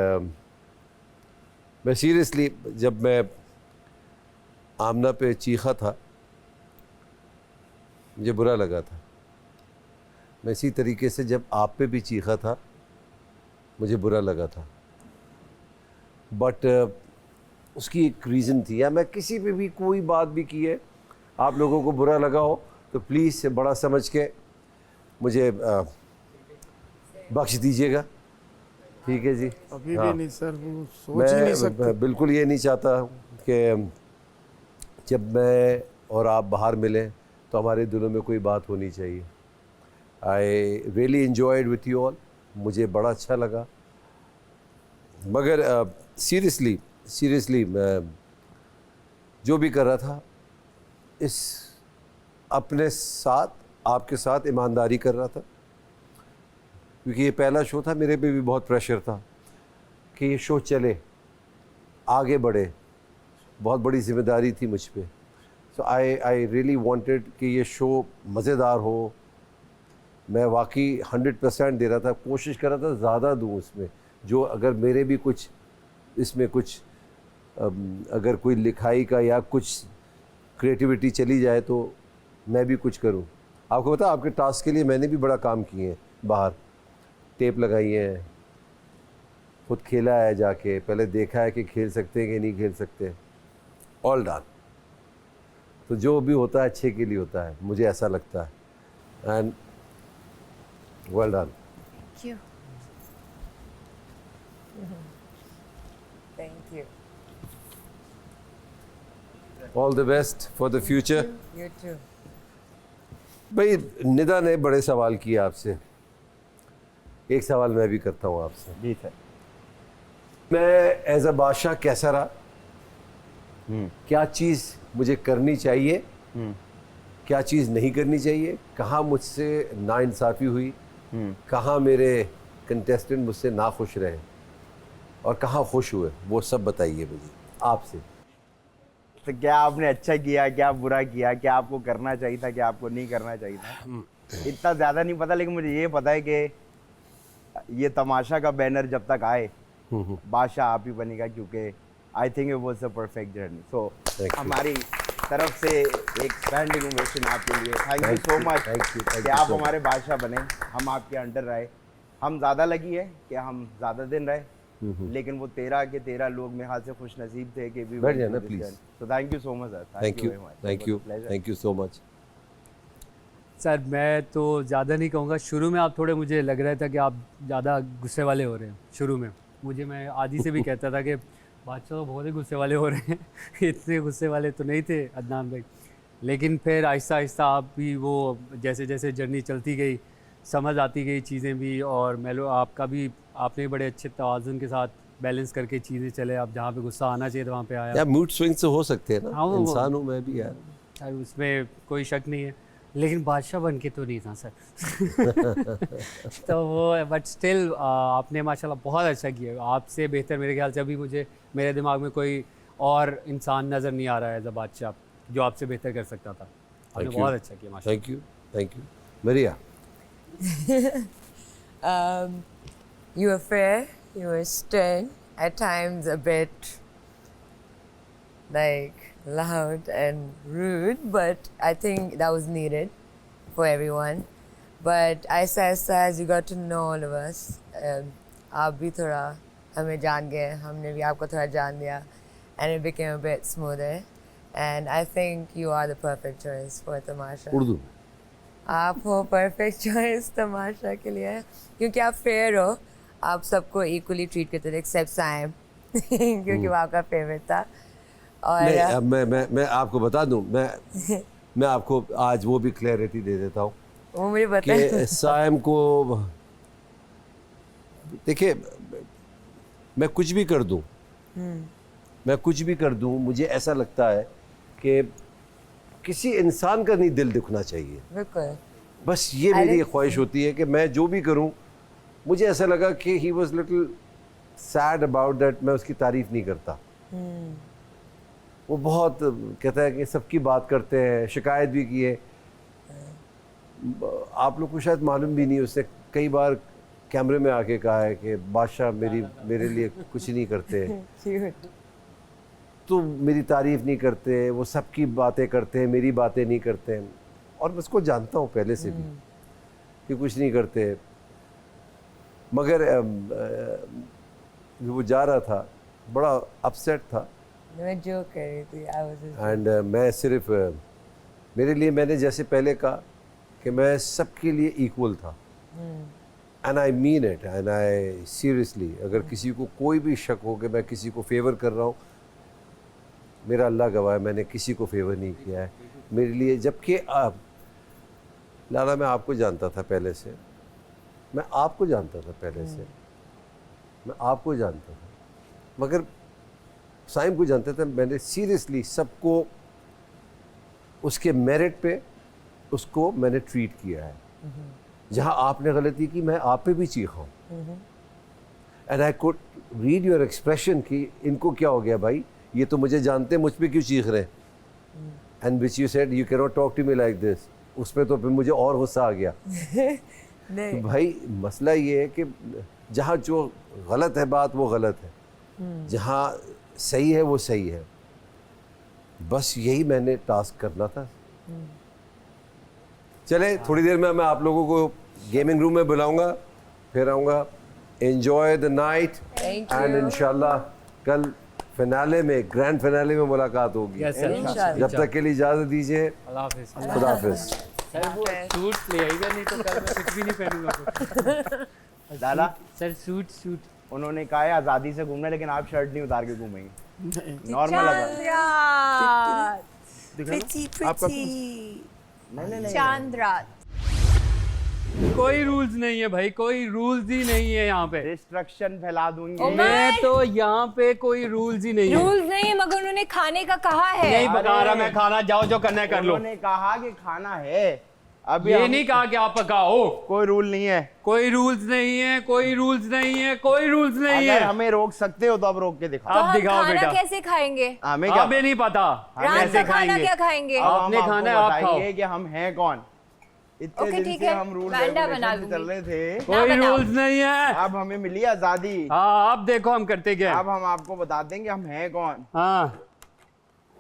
मैं सीरियसली, जब मैं आमना पे चीखा था मुझे बुरा लगा था। मैं इसी तरीके से जब आप पे भी चीखा था मुझे बुरा लगा था, बट उसकी एक रीज़न थी। या मैं किसी पे भी कोई बात भी की है, आप लोगों को बुरा लगा हो तो प्लीज़ से बड़ा समझ के मुझे बख्श दीजिएगा, ठीक है जी।
अभी
हाँ।
भी नहीं सर, वो सोच ही नहीं सकते।
मैं बिल्कुल ये नहीं चाहता कि जब मैं और आप बाहर मिलें तो हमारे दिलों में कोई बात होनी चाहिए। I really enjoyed with you all, मुझे बड़ा अच्छा लगा। मगर सीरियसली मैं जो भी कर रहा था इस अपने साथ, आपके साथ ईमानदारी कर रहा था, क्योंकि ये पहला शो था, मेरे पे भी बहुत प्रेशर था कि ये शो चले, आगे बढ़े, बहुत बड़ी जिम्मेदारी थी मुझ पे। सो आई रियली वांटेड कि ये शो मज़ेदार हो। मैं वाकई 100% दे रहा था, कोशिश कर रहा था ज़्यादा दूँ इसमें, जो अगर मेरे भी कुछ इसमें कुछ अगर कोई लिखाई का या कुछ क्रिएटिविटी चली जाए तो मैं भी कुछ करूं। आपको पता है, आपके टास्क के लिए मैंने भी बड़ा काम किए हैं, बाहर टेप लगाई है, खुद खेला है, जाके पहले देखा है कि खेल सकते हैं कि नहीं खेल सकते, ऑल डन। तो जो भी होता है अच्छे के लिए होता है, मुझे ऐसा लगता है। And well done.
Thank you.
Thank you.
All the best for the future.
You too.
भाई निदा ने बड़े सवाल किए आपसे, एक सवाल मैं भी करता हूँ आपसे।
जी सर।
मैं एज अ बादशाह कैसा रहा, क्या चीज़ मुझे करनी चाहिए, क्या चीज़ नहीं करनी चाहिए, कहाँ मुझसे नाइंसाफ़ी हुई, कहाँ मेरे कंटेस्टेंट मुझसे नाखुश रहे और कहाँ खुश हुए, वो सब बताइए मुझे आपसे।
तो क्या आपने अच्छा किया, क्या बुरा किया, क्या आपको करना चाहिए था, क्या आपको नहीं करना चाहिए था, इतना ज़्यादा नहीं पता, लेकिन मुझे ये पता है कि ये तमाशा का बैनर जब तक आए बादशाह आप ही बनेगा, क्योंकि I think it was a perfect journey. So हमारी तरफ से एक स्टैंडिंग ओवेशन आपके लिए। थैंक यू सो मच कि आप हमारे बादशाह बने, हम आपके अंडर रहे। हम ज़्यादा लगी है कि हम ज़्यादा दिन रहे, लेकिन वो 13 के 13 लोग मेरे हाथ से खुश नसीब थे कि
बैठ जाना प्लीज।
तो thank you so much sir.
Thank you so much
sir. मैं तो ज़्यादा नहीं कहूँगा, शुरू में आप थोड़े, मुझे लग रहा था कि आप ज़्यादा गुस्से वाले हो रहे हैं शुरू में। मैं आदि से भी कहता था कि बादशाह तो बहुत ही गुस्से वाले हो रहे हैं इतने गुस्से वाले तो नहीं थे अदनान भाई। लेकिन फिर आहिस्ता आहिस्ता आप भी वो जैसे जैसे जर्नी चलती गई, समझ आती गई चीज़ें भी, और आपका भी, आपने बड़े अच्छे तवाज़ुन के साथ बैलेंस करके चीज़ें चले। आप जहाँ पे गुस्सा आना चाहिए तो वहाँ पे आया।
यार मूड स्विंग्स तो हो सकते हैं ना,
हाँ,
इंसान हूँ मैं भी यार,
उसमें कोई शक नहीं है, लेकिन बादशाह बन के तो नहीं था सर तो वो, बट स्टिल आपने माशाल्लाह बहुत अच्छा किया। आपसे बेहतर मेरे ख्याल से अभी मेरे दिमाग में कोई और इंसान नज़र नहीं आ रहा है एज अ बादशाह जो आपसे बेहतर कर सकता था। आपने बहुत अच्छा किया माशाल्लाह।
Thank you Maria.
You were fair, you were stern, at times a bit like loud and rude, but I think that was needed for everyone. But as you got to know all of us, आप भी थोड़ा हमें जान गए, हमने भी आपको थोड़ा जान लिया, and it became a bit smoother. And I think you are the perfect choice for Tamasha.
Urdu
आप हो perfect choice तमाशा के लिए, क्योंकि आप fair हो, आप सबको equally treat करते थे except Saim क्योंकि वो आपका favorite था। और
नहीं, अब मैं आपको बता दूं, मैं आपको आज वो भी क्लैरिटी दे देता हूँ
वो मुझे पता है
कि साइम को, देखिए मैं कुछ भी कर दूं, मुझे ऐसा लगता है कि किसी इंसान का नहीं दिल दुखना चाहिए।
बिल्कुल।
बस ये मेरी ख्वाहिश होती है कि मैं जो भी करूं, मुझे ऐसा लगा कि he was little sad about that, मैं उसकी तारीफ नहीं करता। वो बहुत कहता है कि सबकी बात करते हैं, शिकायत भी की है। आप लोग को शायद मालूम भी नहीं, उसने कई बार कैमरे में आके कहा है कि बादशाह मेरे लिए कुछ नहीं करते, तो मेरी तारीफ नहीं करते, वो सबकी बातें करते हैं, मेरी बातें नहीं करते हैं। और मैं उसको जानता हूँ पहले से भी कि कुछ नहीं करते। मगर वो जा रहा था, बड़ा अपसेट था।
मैं जोक कर रही थी,
एंड मैं सिर्फ मेरे लिए, मैंने जैसे पहले कहा कि मैं सबके लिए इक्वल था, and I mean it, and I seriously, अगर किसी को कोई भी शक हो कि मैं किसी को फेवर कर रहा हूँ, मेरा अल्लाह गवाह है, मैंने किसी को फेवर नहीं किया है मेरे लिए। जबकि आप लाला, मैं आपको जानता था पहले से, मैं आपको जानता था पहले से, मैं आपको जानता था, मगर साइम को जानता था। मैंने सीरियसली सबको उसके मेरिट पे उसको मैंने ट्रीट किया है। जहाँ आपने गलती की, मैं आप पे भी चीखा हूँ। And I could read your expression कि इनको क्या हो गया भाई, ये तो मुझे जानते हैं, मुझ पे क्यों चीख रहे हैं। And which you said you can not talk to me like this, उस पर तो फिर मुझे और गुस्सा आ गया। तो भाई मसला ये है कि जहाँ जो गलत है बात, वो गलत है, जहाँ सही है वो सही है। बस यही मैंने टास्क करना था। चले, थोड़ी देर में मैं आप लोगों को गेमिंग रूम में बुलाऊंगा, फिर आऊँगा। एंजॉय द नाइट, एंड इंशाल्लाह कल फिनाले में, ग्रैंड फिनाले में मुलाकात होगी। जब तक के लिए इजाज़त दीजिए, खुदा हाफिज़।
सर वो सूट ले आइएगा, नहीं तो कल मैं कुछ भी नहीं पहनूंगा।
लाला
सर सूट
उन्होंने कहा है आज़ादी से घूमना, लेकिन आप शर्ट नहीं उतार के घूमेंगे, नॉर्मल
चांद रात।
कोई रूल्स नहीं है भाई, कोई रूल्स ही नहीं है यहाँ पे।
डिस्ट्रक्शन फैला दूंगी
मैं तो यहाँ पे कोई रूल्स ही नहीं है।
रूल्स नहीं है, मगर उन्होंने खाने का कहा है।
नहीं पका रहा मैं खाना, जाओ जो करना है कर लो।
उन्होंने कहा कि खाना है, अब
ये नहीं कहा कि आप पकाओ।
कोई रूल नहीं है,
कोई रूल्स नहीं है, कोई रूल्स नहीं है, कोई रूल्स नहीं है।
अगर हमें रोक सकते हो तो अब रोक के दिखाओ।
आप दिखाओ
खाना
बेटा।
कैसे खाएंगे?
हमें क्या,
हमें नहीं पता
रात
कैसे
का खाना
खाएंगे।
क्या खाएंगे?
आपने खाना है, आप खाओ।
बताएंगे कि हम हैं कौन। इतने
ओके,
दिन
ठीक
से
है,
हम रूल
मैं अंडा बना
रेगुलेशन चल रहे थे,
कोई
बनाओ।
रूल्स नहीं है।
अब हमें मिली आजादी।
हाँ, अब देखो हम करते क्या।
अब हम आपको बता देंगे हम हैं कौन,
हाँ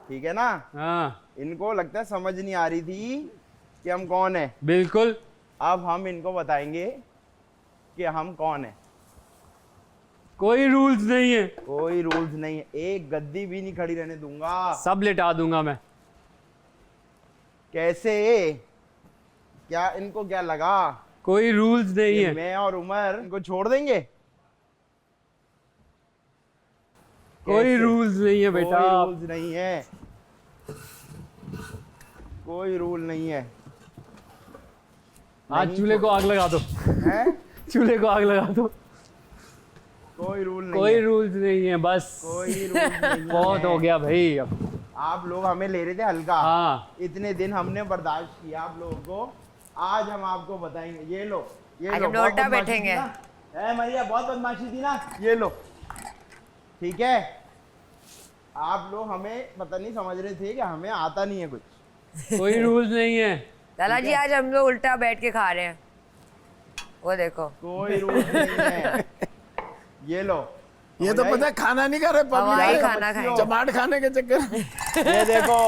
ठीक है ना।
हाँ
इनको लगता है समझ नहीं आ रही थी कि हम कौन है।
बिल्कुल।
अब हम इनको बताएंगे कि हम कौन है।
कोई रूल्स नहीं है,
कोई रूल्स नहीं है, एक गद्दी भी नहीं खड़ी रहने दूंगा।
सब लिटा दूंगा मैं।
कैसे, क्या इनको क्या लगा
कोई रूल्स नहीं
कि
है।
मैं और उमर इनको छोड़ देंगे?
कोई
कैसे?
रूल्स नहीं है बेटा।
कोई रूल्स नहीं है, कोई रूल नहीं है।
आज चूल्हे को आग लगा दो।
हैं?
चूल्हे को आग लगा दो।
कोई रूल नहीं
कोई
है,
रूल्स नहीं है, बस
कोई रूल नहीं
बहुत
है।
हो गया भाई अब।
आप लोग हमें ले रहे थे हल्का।
हाँ।
इतने दिन हमने बर्दाश्त किया आप लोगों को, आज हम आपको बताएंगे। ये लो, ये
आज
लो,
हम
बहुत
उल्टा
बदमाशी
बैठेंगे।
थी ना? ए मरिया, बहुत बदमाशी थी ना, ये लो, ठीक है। आप लोग हमें पता नहीं समझ रहे थे कि हमें आता नहीं है कुछ।
कोई रूल्स नहीं है।
लाला जी आज हम लोग उल्टा बैठ के खा रहे हैं, वो देखो।
कोई रूल नहीं है। ये लो,
ये तो पता है खाना नहीं खा रहे,
हवाई
पब्लिक
खाना खाएंगे।
चमाट खाने के चक्कर में।
ये देखो,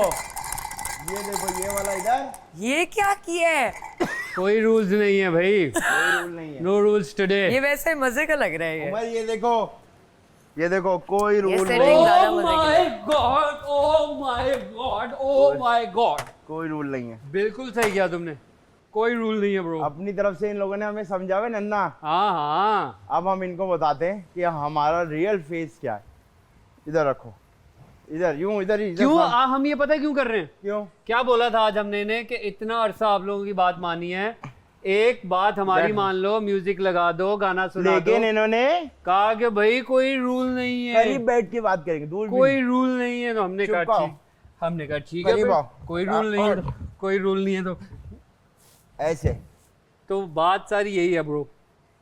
ये देखो, ये वाला इधर,
ये क्या किया है?
कोई रूल्स नहीं है भाई।
कोई रूल नहीं है।
No rules today.
ये वैसे मजे का लग रहा है ये।
उमर ये देखो, ये देखो, कोई रूल
setting
नहीं,
ज्यादा
Oh
मजे की
my God, oh my God, oh my God।
कोई रूल नहीं है।
बिल्कुल सही किया तुमने, कोई रूल नहीं है ब्रो।
अपनी तरफ से इन लोगों ने हमें समझावे नन्ना।
हाँ हाँ,
अब हम इनको बताते हैं कि हमारा रियल फेस क्या है। इधर रखो, इधर यूं, इधर ही, इधर
क्यों
साम-
हम ये पता है क्यों कर रहे हैं?
क्यों?
क्या बोला था आज हमने इन्हें कि इतना अरसा आप लोगों की बात मानी है, एक बात हमारी
बैठो।
मान लो, म्यूजिक लगा दो, गाना सुना दो।
लेकिन इन्होंने
कहा कि भाई कोई रूल नहीं है,
करीब बैठ के बात करेंगे, दूर भी
कोई रूल नहीं है। तो हमने
चुप
कहा
आओ।
ठीक, हमने कहा ठीक है
करीब
भाई,
आओ।
कोई रूल नहीं है तो, कोई रूल नहीं है तो
नहीं। ऐसे
तो बात सारी यही है ब्रो,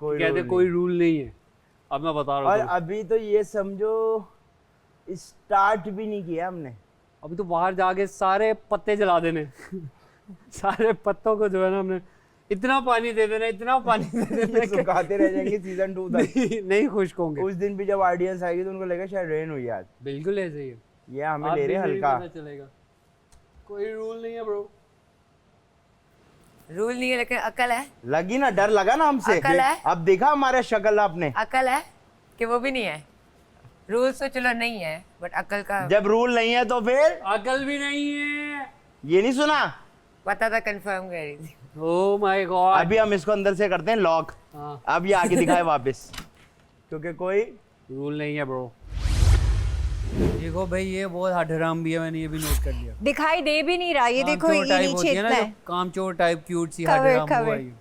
कहते कोई रूल नहीं है। अब मैं बता रहा
और
हूँ,
अभी तो ये समझो स्टार्ट भी नहीं किया हमने।
अभी तो बाहर जाके सारे पत्ते जला देने सारे पत्तों को जो है ना हमने इतना पानी दे देना, इतना पानी दे देना कि
सुखाते रह जाएंगे सीजन 2 तक।
नहीं खुश्क होंगे।
उस दिन भी जब ऑडियंस आएगी तो उनको लगेगा शायद रेन हुई आज।
बिल्कुल ऐसे ही है,
ये हमें
आप
ले रहे हैं
भी
हल्का।
पता चलेगा, कोई रूल नहीं है ब्रो।
रूल नहीं है लेकिन अकल है।
लगी ना, डर लगा ना हमसे।
अकल है।
अब देखा हमारे शक्ल आपने।
अकल है कि वो भी नहीं है। रूल्स तो चलो नहीं है बट अकल का
जब रूल नहीं है तो फिर
अकल भी नहीं है।
ये नहीं सुना।
पता था, कंफर्म कर रही थी।
Oh my God.
अभी हम इसको अंदर से करते हैं लॉक।
हाँ।
अब ये आगे दिखाए वापस, क्योंकि कोई
रूल नहीं है ब्रो। देखो भाई ये बहुत हठराम भी है, मैंने ये भी नोट कर लिया।
दिखाई दे भी नहीं रहा, ये देखो
कामचोर
ये
टाइप होती
नीचे
है ना,
इतना
जो
है।
कामचोर टाइप क्यूट सी
Cover,
हठराम
cover.
वो है ये।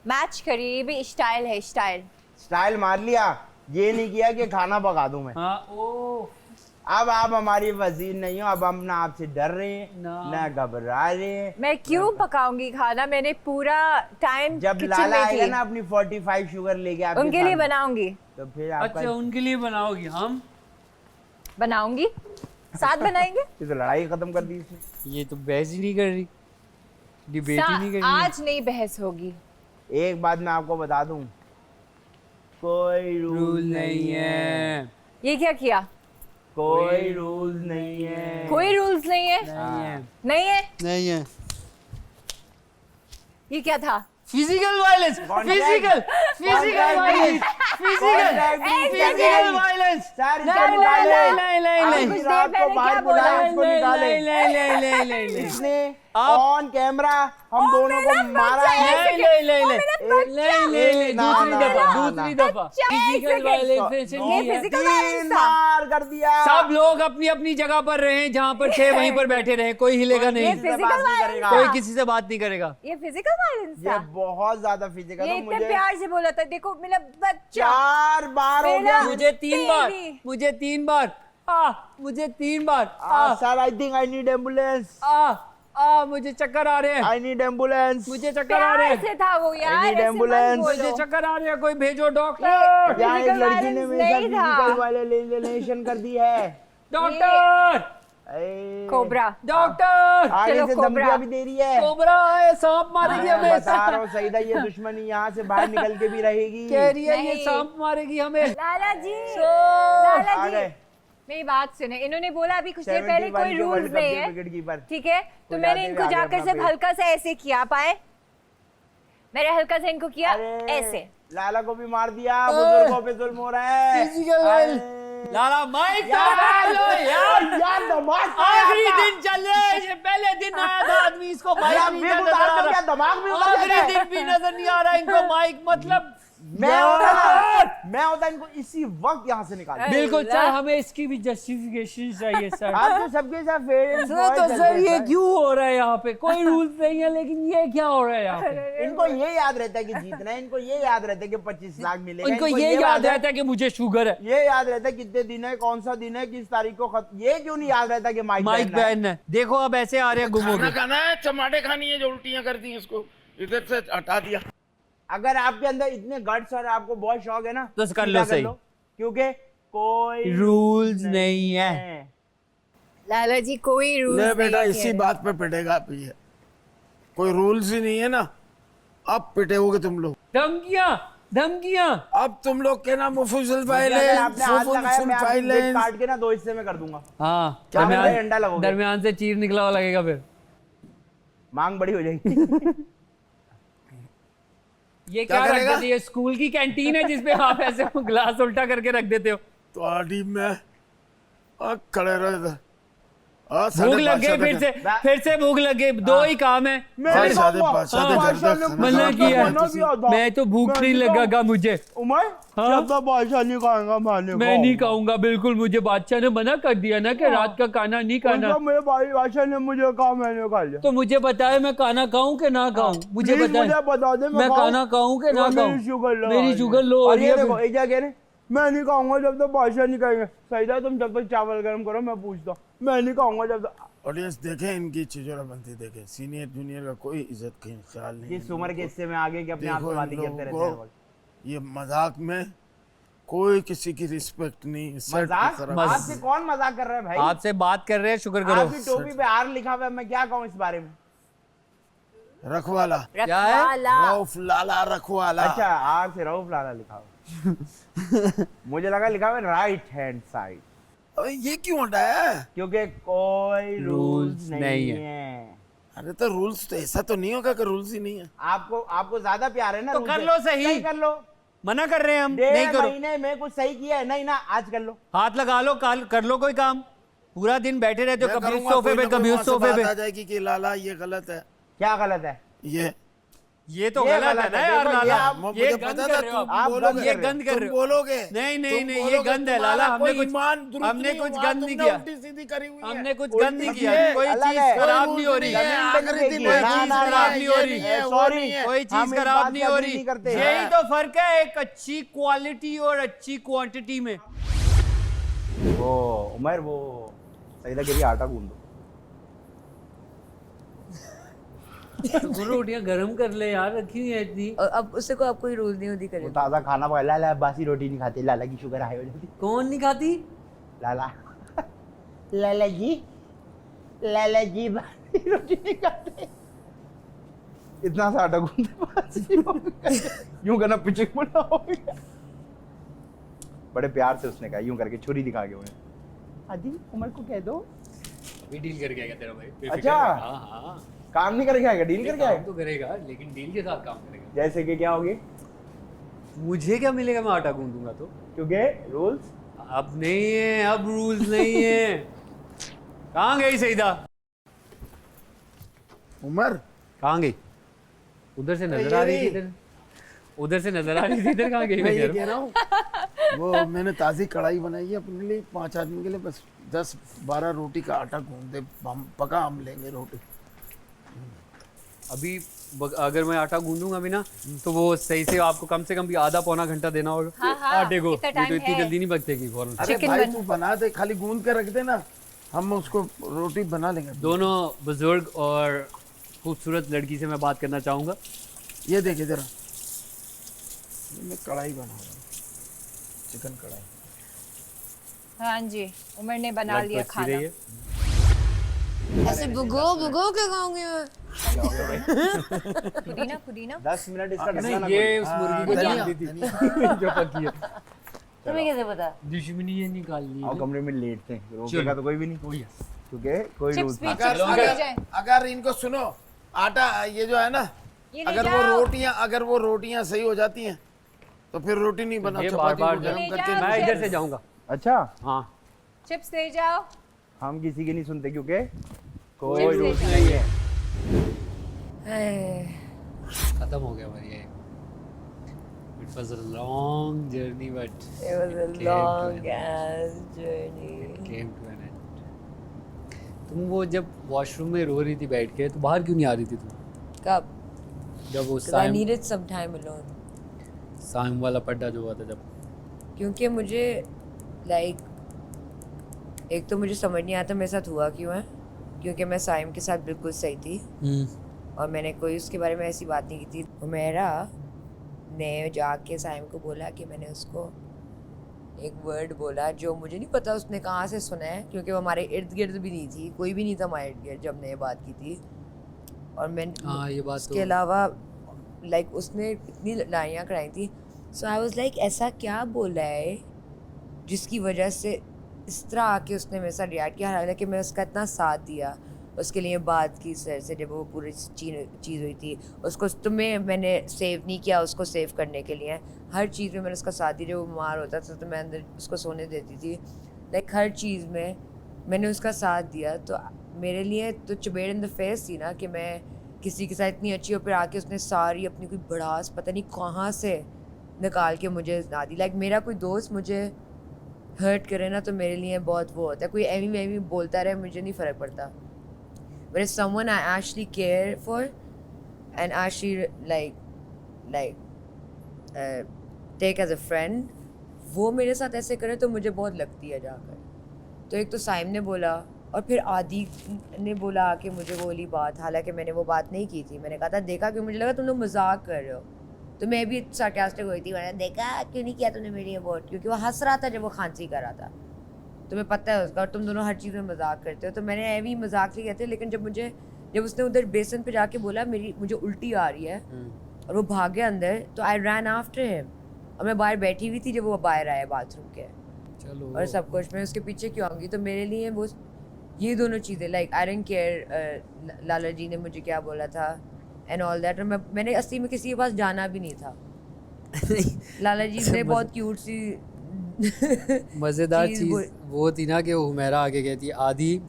मैच करिए, ये भी स्टाइल है, स्टाइल।
स्टाइल मार लिया। ये नहीं किया कि खाना पका दूं मैं।
हाँ ओ
अब आप हमारी वजीर नहीं हो। अब हम ना आपसे डर रहे हैं ना घबरा रहे हैं।
मैं क्यों पकाऊंगी खाना, मैंने पूरा टाइम
जब
किचन
लाला
में
आएगा
थी।
ना अपनी 45 शुगर लेके आपके
उनके लिए
सामने,
बनाऊंगी,
तो फिर आपका
अच्छा उनके लिए बनाओगी? हम
बनाऊंगी, साथ बनाएंगे।
ये तो लड़ाई खत्म कर दी इसने।
ये तो बहस ही नहीं कर रही, डिबेट ही नहीं कर रही।
आज नहीं बहस होगी।
एक बात मैं आपको बता दूं, कोई
रूल नहीं है।
ये क्या किया?
कोई रूल नहीं है।
कोई रूल्स नहीं है।
नहीं है,
नहीं है।
नहीं है।
ये क्या था?
Physical violence, physical violence, physical violence.
Sir
नहीं,
इसको निकाले।
नहीं, नहीं, नहीं,
आज
कुछ
रात
देर
को
पहले
बाहर
क्या
बुलाए,
बोला?
इसको निकाले।
नहीं।
इसने ऑन कैमरा हम दोनों को मारा है।
नहीं,
ना,
दूसरी
ना,
दफा,
ना,
दूसरी
ना।
दफा। फिजिकल वायलेंस
ये
नहीं है।
फिजिकल वायलेंस था।
मार कर दिया।
सब लोग अपनी अपनी जगह पर रहे, जहाँ पर थे वहीं पर बैठे रहे, कोई हिलेगा
ये
नहीं,
फिजिकल वायलेंस
कोई
था।
किसी से बात नहीं करेगा।
ये फिजिकल वायलेंस
ये
था।
बहुत ज्यादा फिजिकल
ये
था।
इतने
मुझे
प्यार से बोला था, देखो मेरा बच्चा।
4 बार हो गया।
मुझे 3 बार,
तेरी।
मुझे 3 बार, मुझे 3 बार,
sir I think I need ambulance.
मुझे चक्कर आ रहे हैं,
आई नीड एम्बुलेंस।
मुझे चक्कर आ रहे
प्यार
हैं,
से था वो यार,
need
ऐसे मत
ambulance।
बोलो।
मुझे चक्कर आ रहे हैं, कोई भेजो डॉक्टर,
क्या एक
Physical
लड़की ने
violence
मेरे साथ
नहीं था।
फिजिकल वायलेशन कर दी है।
डॉक्टर,
ए,
कोबरा।
डॉक्टर,
आगे
चलो,
से
कोबरा।
धमकियां भी दे रही है।
कोबरा है, सांप मारेगी
मैं
हमें,
बता रहा हूँ सईदा, ये दुश्मनी यहाँ से बाहर निकल के भी रहेगी।
कह रही है ये
नहीं।
सांप मारेगी हमें।
लाला जी,
आ
लाला
गए।
जी, मेरी बात सुने। इन्होंने बोला अभी कुछ देर पहले कोई रूल्स नहीं है,
विकेटकीपर।
ठीक है? तो
कोई
मैंने
जाते
इनको
हुए आगे
जाकर
अपना
सिर्फ
पेट।
हल्का सा ऐसे किया, आप आए, मैंने हल्का सा इनको किया
अरे,
ऐसे।
लाला को भी मार दिया, बुजुर्गों पे जुल्म हो रहा है।
Physical violence। लाला माइक
यार दिमाग
आखिरी दिन चल रहा है, ये पहले दिन आया था आदमी, इसको माइक नहीं नजर आ रहा,
दिमाग भी
आखिरी दिन भी नजर नहीं आ रहा इनको माइक, मतलब
मैं होता इनको इसी वक्त यहाँ से निकाल।
बिल्कुल सर, हमें इसकी भी जस्टिफिकेशन चाहिए सर।
आप तो सबके साथ फेयर
तो सर ये क्यों हो रहा है यहाँ पे? कोई रूल्स नहीं है, लेकिन ये क्या हो रहा है यहाँ पे?
इनको ये याद रहता है कि जीतना है, इनको ये याद रहता है कि 25 लाख मिलेगा,
इनको ये याद रहता है कि मुझे शुगर है,
ये याद रहता है कितने दिन है, कौन सा दिन है, किस तारीख को खत्म। ये क्यों नहीं याद रहता कि
माइक बैन है। देखो अब ऐसे आ रहे हैं गुम हो गए।
खाना है, टमाटे खानी है जो उल्टियां करती हैं, इसको इधर से हटा दिया।
अगर आपके अंदर इतने गट्स और आपको बहुत शौक है ना,
तो कर लो सही।
क्योंकि कोई
रूल्स नहीं है।
लाला जी कोई रूल्स
ले
नहीं
बेटा,
है।
इसी बात पे पिटेगा अब ये। कोई रूल्स ही नहीं है ना, अब पिटेओगे तुम लोग।
धमकियां
अब तुम लोग के ना मुफुसिल
अगर
फाइलें,
आपने हाथ लगाया, मैं आपकी
फाइलें।
पेट काट के ना 2 हिस्से में कर दूंगा।
हाँ,
क्या बोल रहे हैं, अंडा लगोगे?
दरमियान से चीर निकला हुआ लगेगा, फिर
मांग बड़ी हो जाएगी।
ये क्या रख देते? ये स्कूल की कैंटीन है जिसपे आप ऐसे ग्लास उल्टा करके रख देते हो?
तो आड़ी में खड़े रहे इधर।
भूख लग गई, फिर से भूख लग गई, 2 ही काम है। मना किया, मैं तो भूख नहीं लगेगा मुझे।
उमर बादशाह नहीं खाएगा
मैं नहीं खाऊंगा, बिल्कुल। मुझे बादशाह ने मना कर दिया ना कि रात का खाना नहीं खाना।
मेरे बादशाह ने मुझे कहा, मैंने खा लिया।
तो मुझे बताए मैं खाना खाऊं कि ना खाऊं? मुझे
बता दे,
मैं खाना खाऊं कि ना खाऊं? मेरी शुगर लो हो रही है।
देखो क्या कह रहे, मैं नहीं खाऊंगा जब तक बादशाह नहीं कहेंगे। सही था, तुम जब तक चावल गर्म करो, मैं पूछता हूँ। मैं नहीं खाऊंगा जब तक।
ऑडियंस देखे इनकी चिजोरा बनती देखे, सीनियर जूनियर का कोई इज्जत का ख्याल नहीं।
किस उम्र के हिस्से में आगे कि अपने आप
देखो
को
इन
बातें करते
लोगों
रहते हैं।
को ये मजाक में कोई किसी की रिस्पेक्ट नहीं। सेट की
मजाक?
तरफ-
आपसे कौन मजाक कर रहा है भाई?
आपसे बात कर रहे हैं, शुक्र करो।
आपकी टोपी पे आर लिखा हुआ है, मैं क्या कहूँ इस बारे में?
रखवाला,
क्या है?
रऊफ लाला रखवाला।
अच्छा, आर से रऊफ लाला लिखा हुआ। मुझे लगा लिखा हुआ राइट हैंड साइड।
अबे ये क्यों हटाया?
क्योंकि कोई रूल्स
Rules
नहीं
नहीं
है।
अरे तो रूल्स तो ऐसा तो नहीं होगा कि रूल्स ही नहीं है।
आपको ज्यादा प्यार है ना
तो
रूल
कर
से।
लो सही।
कर लो।
मना कर रहे हैं हम, नहीं
डेढ़
करो।
महीने में कुछ सही किया है नहीं ना, आज कर लो।
हाथ लगा लो, काल कर लो कोई काम। पूरा दिन बैठे रहते हो,
मैं
कभी उस
करूंगा,
सोफे
कोई
पे
ना कोई
कभी उस
वहाँ से
सोफे
बात
पे।
आ जाएगी कि लाला ये गलत है,
क्या गलत है?
ये तो
ये
गलत है
गलत
ना
है,
यार
देखो, ये
लाला।
आप-
ये
मुझे
गंद
पता
कर
था
रहे हो
तुम
आप।
बोलोगे,
ये गंद कर
तुम
रहे हो।
बोलोगे।
नहीं नहीं
तुम
नहीं, ये
बोलोगे,
गंद है
तुम्हारा
लाला। हमने
कोई
कुछ
ईमान दुरुस्त
हमने
नहीं
कुछ
हुआ,
गंद नहीं
तुमने
किया।
उल्टी सीधी करी हुई है।
हमने कुछ
उल्टी
गंद नहीं
सीधी
किया।
है,
कोई
अलग
चीज
है।
खराब
कोई
नहीं हो रही।
रूल नहीं है,
आखिरी
दिन
कोई
में
चीज
चीज
खराब
नहीं हो रही।
सॉरी,
कोई
हम
चीज
इस
खराब
बात
नहीं
का
हो
दिल
रही।
नहीं करते।
यही तो फर्क है एक अच्छी क्वालिटी और अच्छी क्वांटिटी में।
वो उमर, वो सही लगे आटा गूंद दो।
रोटियां गरम कर ले यार, रखी हुई है इतनी।
और अब उससे को आप कोई रूल नहीं होती
वो
करे।
ताज़ा खाना पका, लाला बासी रोटी नहीं खाते, लाला की शुगर हाई हो जाती।
कौन नहीं खाती?
लाला लाला जी बासी रोटी नहीं खाते। इतना सा आटा गूंदे बासी हो गया। यूं करना पिचक बना हो गया। बड़े प्यार से उसने कहा, यूं करके छुरी दिखा के उन्हें, आदि उमर को कह दो।
अभी डील करके आएगा तेरा भाई, बेफिक्र
अच्छा।
रह। हाँ हाँ,
काम नहीं करके आएगा, डील करके
काम
आएगा।
तो करेगा लेकिन डील के साथ काम करेगा।
जैसे कि क्या होगी?
मुझे क्या मिलेगा, मैं आटा गूंदूंगा तो।
क्योंकि रूल्स
अब नहीं है, अब रूल्स नहीं है। कहाँ गई सईदा?
उमर
कहाँ गई? उधर से नजर आ रही थी इधर, उधर से नजर आ रही थी इधर। कहाँ गई?
मैं
मैं
ये
कह
कह
रहा
रहा हूँ वो मैंने ताज़ी कढ़ाई बनाई है अपने लिए, 5 आदमी के लिए, बस 10-12 रोटी का आटा गूंद दे, हम पका हम लेंगे रोटी।
अभी अगर मैं आटा गूंदूंगा भी ना तो वो सही से आपको कम से कम भी आधा पौना घंटा देना होगा।
हाँ, हाँ,
आटे को
इतना
नहीं तो
time
इतनी
है।
जल्दी नहीं पकतेगी फौरन।
अरे भाई तू बना दे, खाली गूंद के रख देना, हम उसको रोटी बना लेंगे।
दोनों बुजुर्ग और खूबसूरत लड़की से मैं बात करना चाहूँगा।
ये देखिए जरा, ये मैं कढ़ाई बना रहा हूँ, चिकन कढ़ाई।
हाँ जी, उमर ने बना
लग तो
लिया
अच्छी
खाना।
रही है।
ऐसे भुगो भुगो के खाऊंगी मैं।
पुदीना पुदीना
10 मिनट इसका
नहीं,
ढक्कन
ये उस मुर्गी को
धनिया,
जानती थी
धनिया।
जो पकी है।
तुम्हें कैसे पता?
दुश्मनी ये निकालनी
आओ
है।
कमरे में लेट थे,
चलो।
रोकेगा तो कोई भी नहीं,
Oh, yes.
क्योंकि कोई
चिप्स
रूल्स
भी
नहीं।
चिप्स भी ले जाए।
अगर इनको सुनो, आटा ये जो है ना,
ये ले
अगर वो रोटियां सही हो जाती हैं तो फिर रोटी नहीं बना,
ये
चपाती
बार-बार
को गरम
ले
करके
जाओ।
मैं इधर से जाऊंगा।
अच्छा,
हाँ,
चिप्स ले जाओ।
हम किसी की नहीं सुनते क्योंकि कोई
चिप्स ले
रूल्स
जाओ।
नहीं है।
खत्म हो गया हमारी ये। It was a long journey, but
It was a
came to
long
an
ass journey.
came to an end. तुम वो जब वॉशरूम में रो रही थी बैठ के, तो बाहर क्यों नहीं आ रही थी तुम?
कब?
जब वो
Because I needed some time alone.
Saim वाला पड्डा जो हुआ था जब।
क्योंकि मुझे लाइक एक तो मुझे समझ नहीं आता मेरे साथ हुआ क्यों है, क्योंकि मैं साइम के साथ बिल्कुल सही थी और मैंने कोई उसके बारे में ऐसी बात नहीं की थी। हुमैरा ने जाके साइम को बोला कि मैंने उसको एक वर्ड बोला जो मुझे नहीं पता उसने कहाँ से सुना है, क्योंकि वो हमारे इर्द गिर्द भी नहीं थी, कोई भी नहीं था हमारे इर्द गिर्द जब मैंने ये बात की थी। और मैं
हाँ, ये बात
उसके
तो-
अलावा लाइक उसने इतनी लड़ाइयाँ कराई थी। सो आई वाज लाइक ऐसा क्या बोला है जिसकी वजह से इस तरह आके उसने मेरे साथ रिएक्ट किया, हालांकि मैं उसका इतना साथ दिया, उसके लिए बात की सर से जब वो पूरी चीज़ हुई थी। उसको तुम्हें मैंने सेव नहीं किया, उसको सेव करने के लिए हर चीज़ में मैंने उसका साथ दिया। जब वो बीमार होता था तो मैं अंदर उसको सोने देती थी, लाइक हर चीज़ में मैंने उसका साथ दिया। तो मेरे लिए तो चुबेड़ इन द फेस थी ना कि मैं किसी के साथ इतनी अच्छी, और फिर आके उसने सारी अपनी कोई भड़ास पता नहीं कहाँ से निकाल के मुझे ना दी। लाइक मेरा कोई दोस्त मुझे हर्ट करे ना तो मेरे लिए बहुत वो होता है, कोई एवी वेवी बोलता रहे मुझे नहीं फ़र्क पड़ता। But if someone I actually care for and actually like take as a friend, वो मेरे साथ ऐसे करे तो मुझे बहुत लगती है जाकर। तो एक तो साइम ने बोला और फिर आदि ने बोला आके मुझे वो वाली बात, हालांकि मैंने वो बात नहीं की थी, मैंने कहा था देखा कि मुझे लगा तुम लोग मजाक कर रहे हो, तो मैं भी सार्कास्टिक हुई थी, मैंने देखा क्यों नहीं किया तूने मेरी अबॉर्ट, क्योंकि वो हंस रहा था जब वो खांसी कर रहा था, तुम्हें पता है उसका, और तुम दोनों हर चीज़ में मजाक करते हो, तो मैंने भी मजाक ही कहते, लेकिन जब उसने उधर बेसन पे जाके बोला मुझे उल्टी आ रही है और वो भाग गया अंदर, तो आई रैन आफ्टर हिम, और मैं बाहर बैठी हुई थी जब वो बाहर आया बाथरूम के,
चलो
और सब कुछ, मैं उसके पीछे क्यों आऊँगी, तो मेरे लिए वो ये दोनों चीज़ें लाइक आई डोंट केयर लाला जी ने मुझे क्या बोला था एंड ऑल दैट, और मैंने असली में किसी के पास जाना भी नहीं था। लाला जी ने बहुत क्यूट सी
मज़ेदार चीज़ वो थी ना कि वो हुमैरा आगे कहती है आदि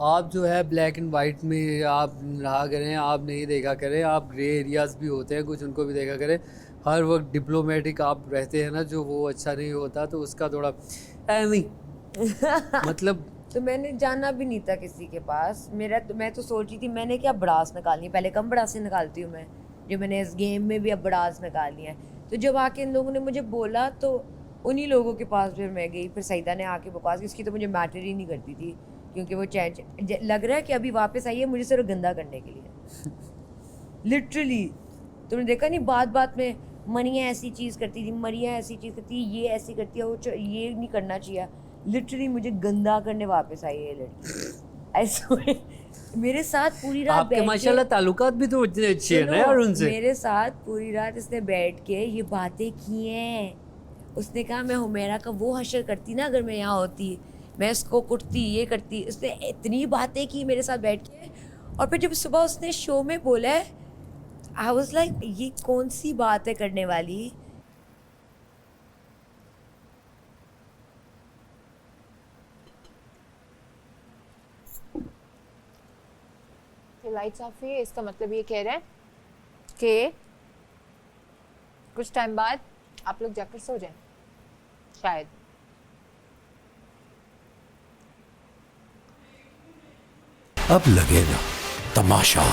आप जो है ब्लैक एंड वाइट में आप रहा करें, आप नहीं देखा करें, आप ग्रे एरियाज़ भी होते हैं कुछ, उनको भी देखा करें, हर वक्त डिप्लोमेटिक आप रहते हैं ना, जो वो अच्छा नहीं होता, तो उसका थोड़ा नहीं मतलब
तो मैंने जाना भी नहीं था किसी के पास, मैं तो सोच रही थी मैंने क्या बड़ास निकालनी है, पहले कम बड़ासें निकालती हूँ मैं, जो मैंने इस गेम में भी अब बड़ास निकालनी है, तो जब आके इन लोगों ने मुझे बोला तो उन्हीं लोगों के पास फिर मैं गई, फिर सईदा ने आके बकवास की, इसकी तो मुझे मैटर ही नहीं करती थी, क्योंकि वो लग रहा है कि अभी वापस आई है मुझे सिर्फ गंदा करने के लिए लिटरली। तुमने देखा नहीं बात बात में मरिया ऐसी चीज़ करती थी, मरिया ऐसी चीज़ करती है, ये ऐसी करती है, वो ये नहीं करना चाहिए, लिटरली मुझे गंदा करने वापस आई है ये लड़की। ऐसे मेरे साथ पूरी रात
आपके माशाल्लाह ताल्लुकात भी तो इतने अच्छे हैं ना यार उनसे।
मेरे साथ पूरी रात इसने बैठ के ये बातें की हैं, उसने कहा मैं हुमैरा का वो हशर करती ना अगर मैं यहाँ होती, मैं इसको कुटती, ये करती, उसने इतनी बातें की मेरे साथ बैठ के, और फिर जब सुबह उसने शो में बोला है आई वाज लाइक ये कौन सी बात है करने वाली।
लाइट्स ऑफ हुई है, इसका मतलब ये कह रहे हैं कि कुछ टाइम बाद आप लोग जाकर सो जाएं शायद।
अब लगेगा तमाशा।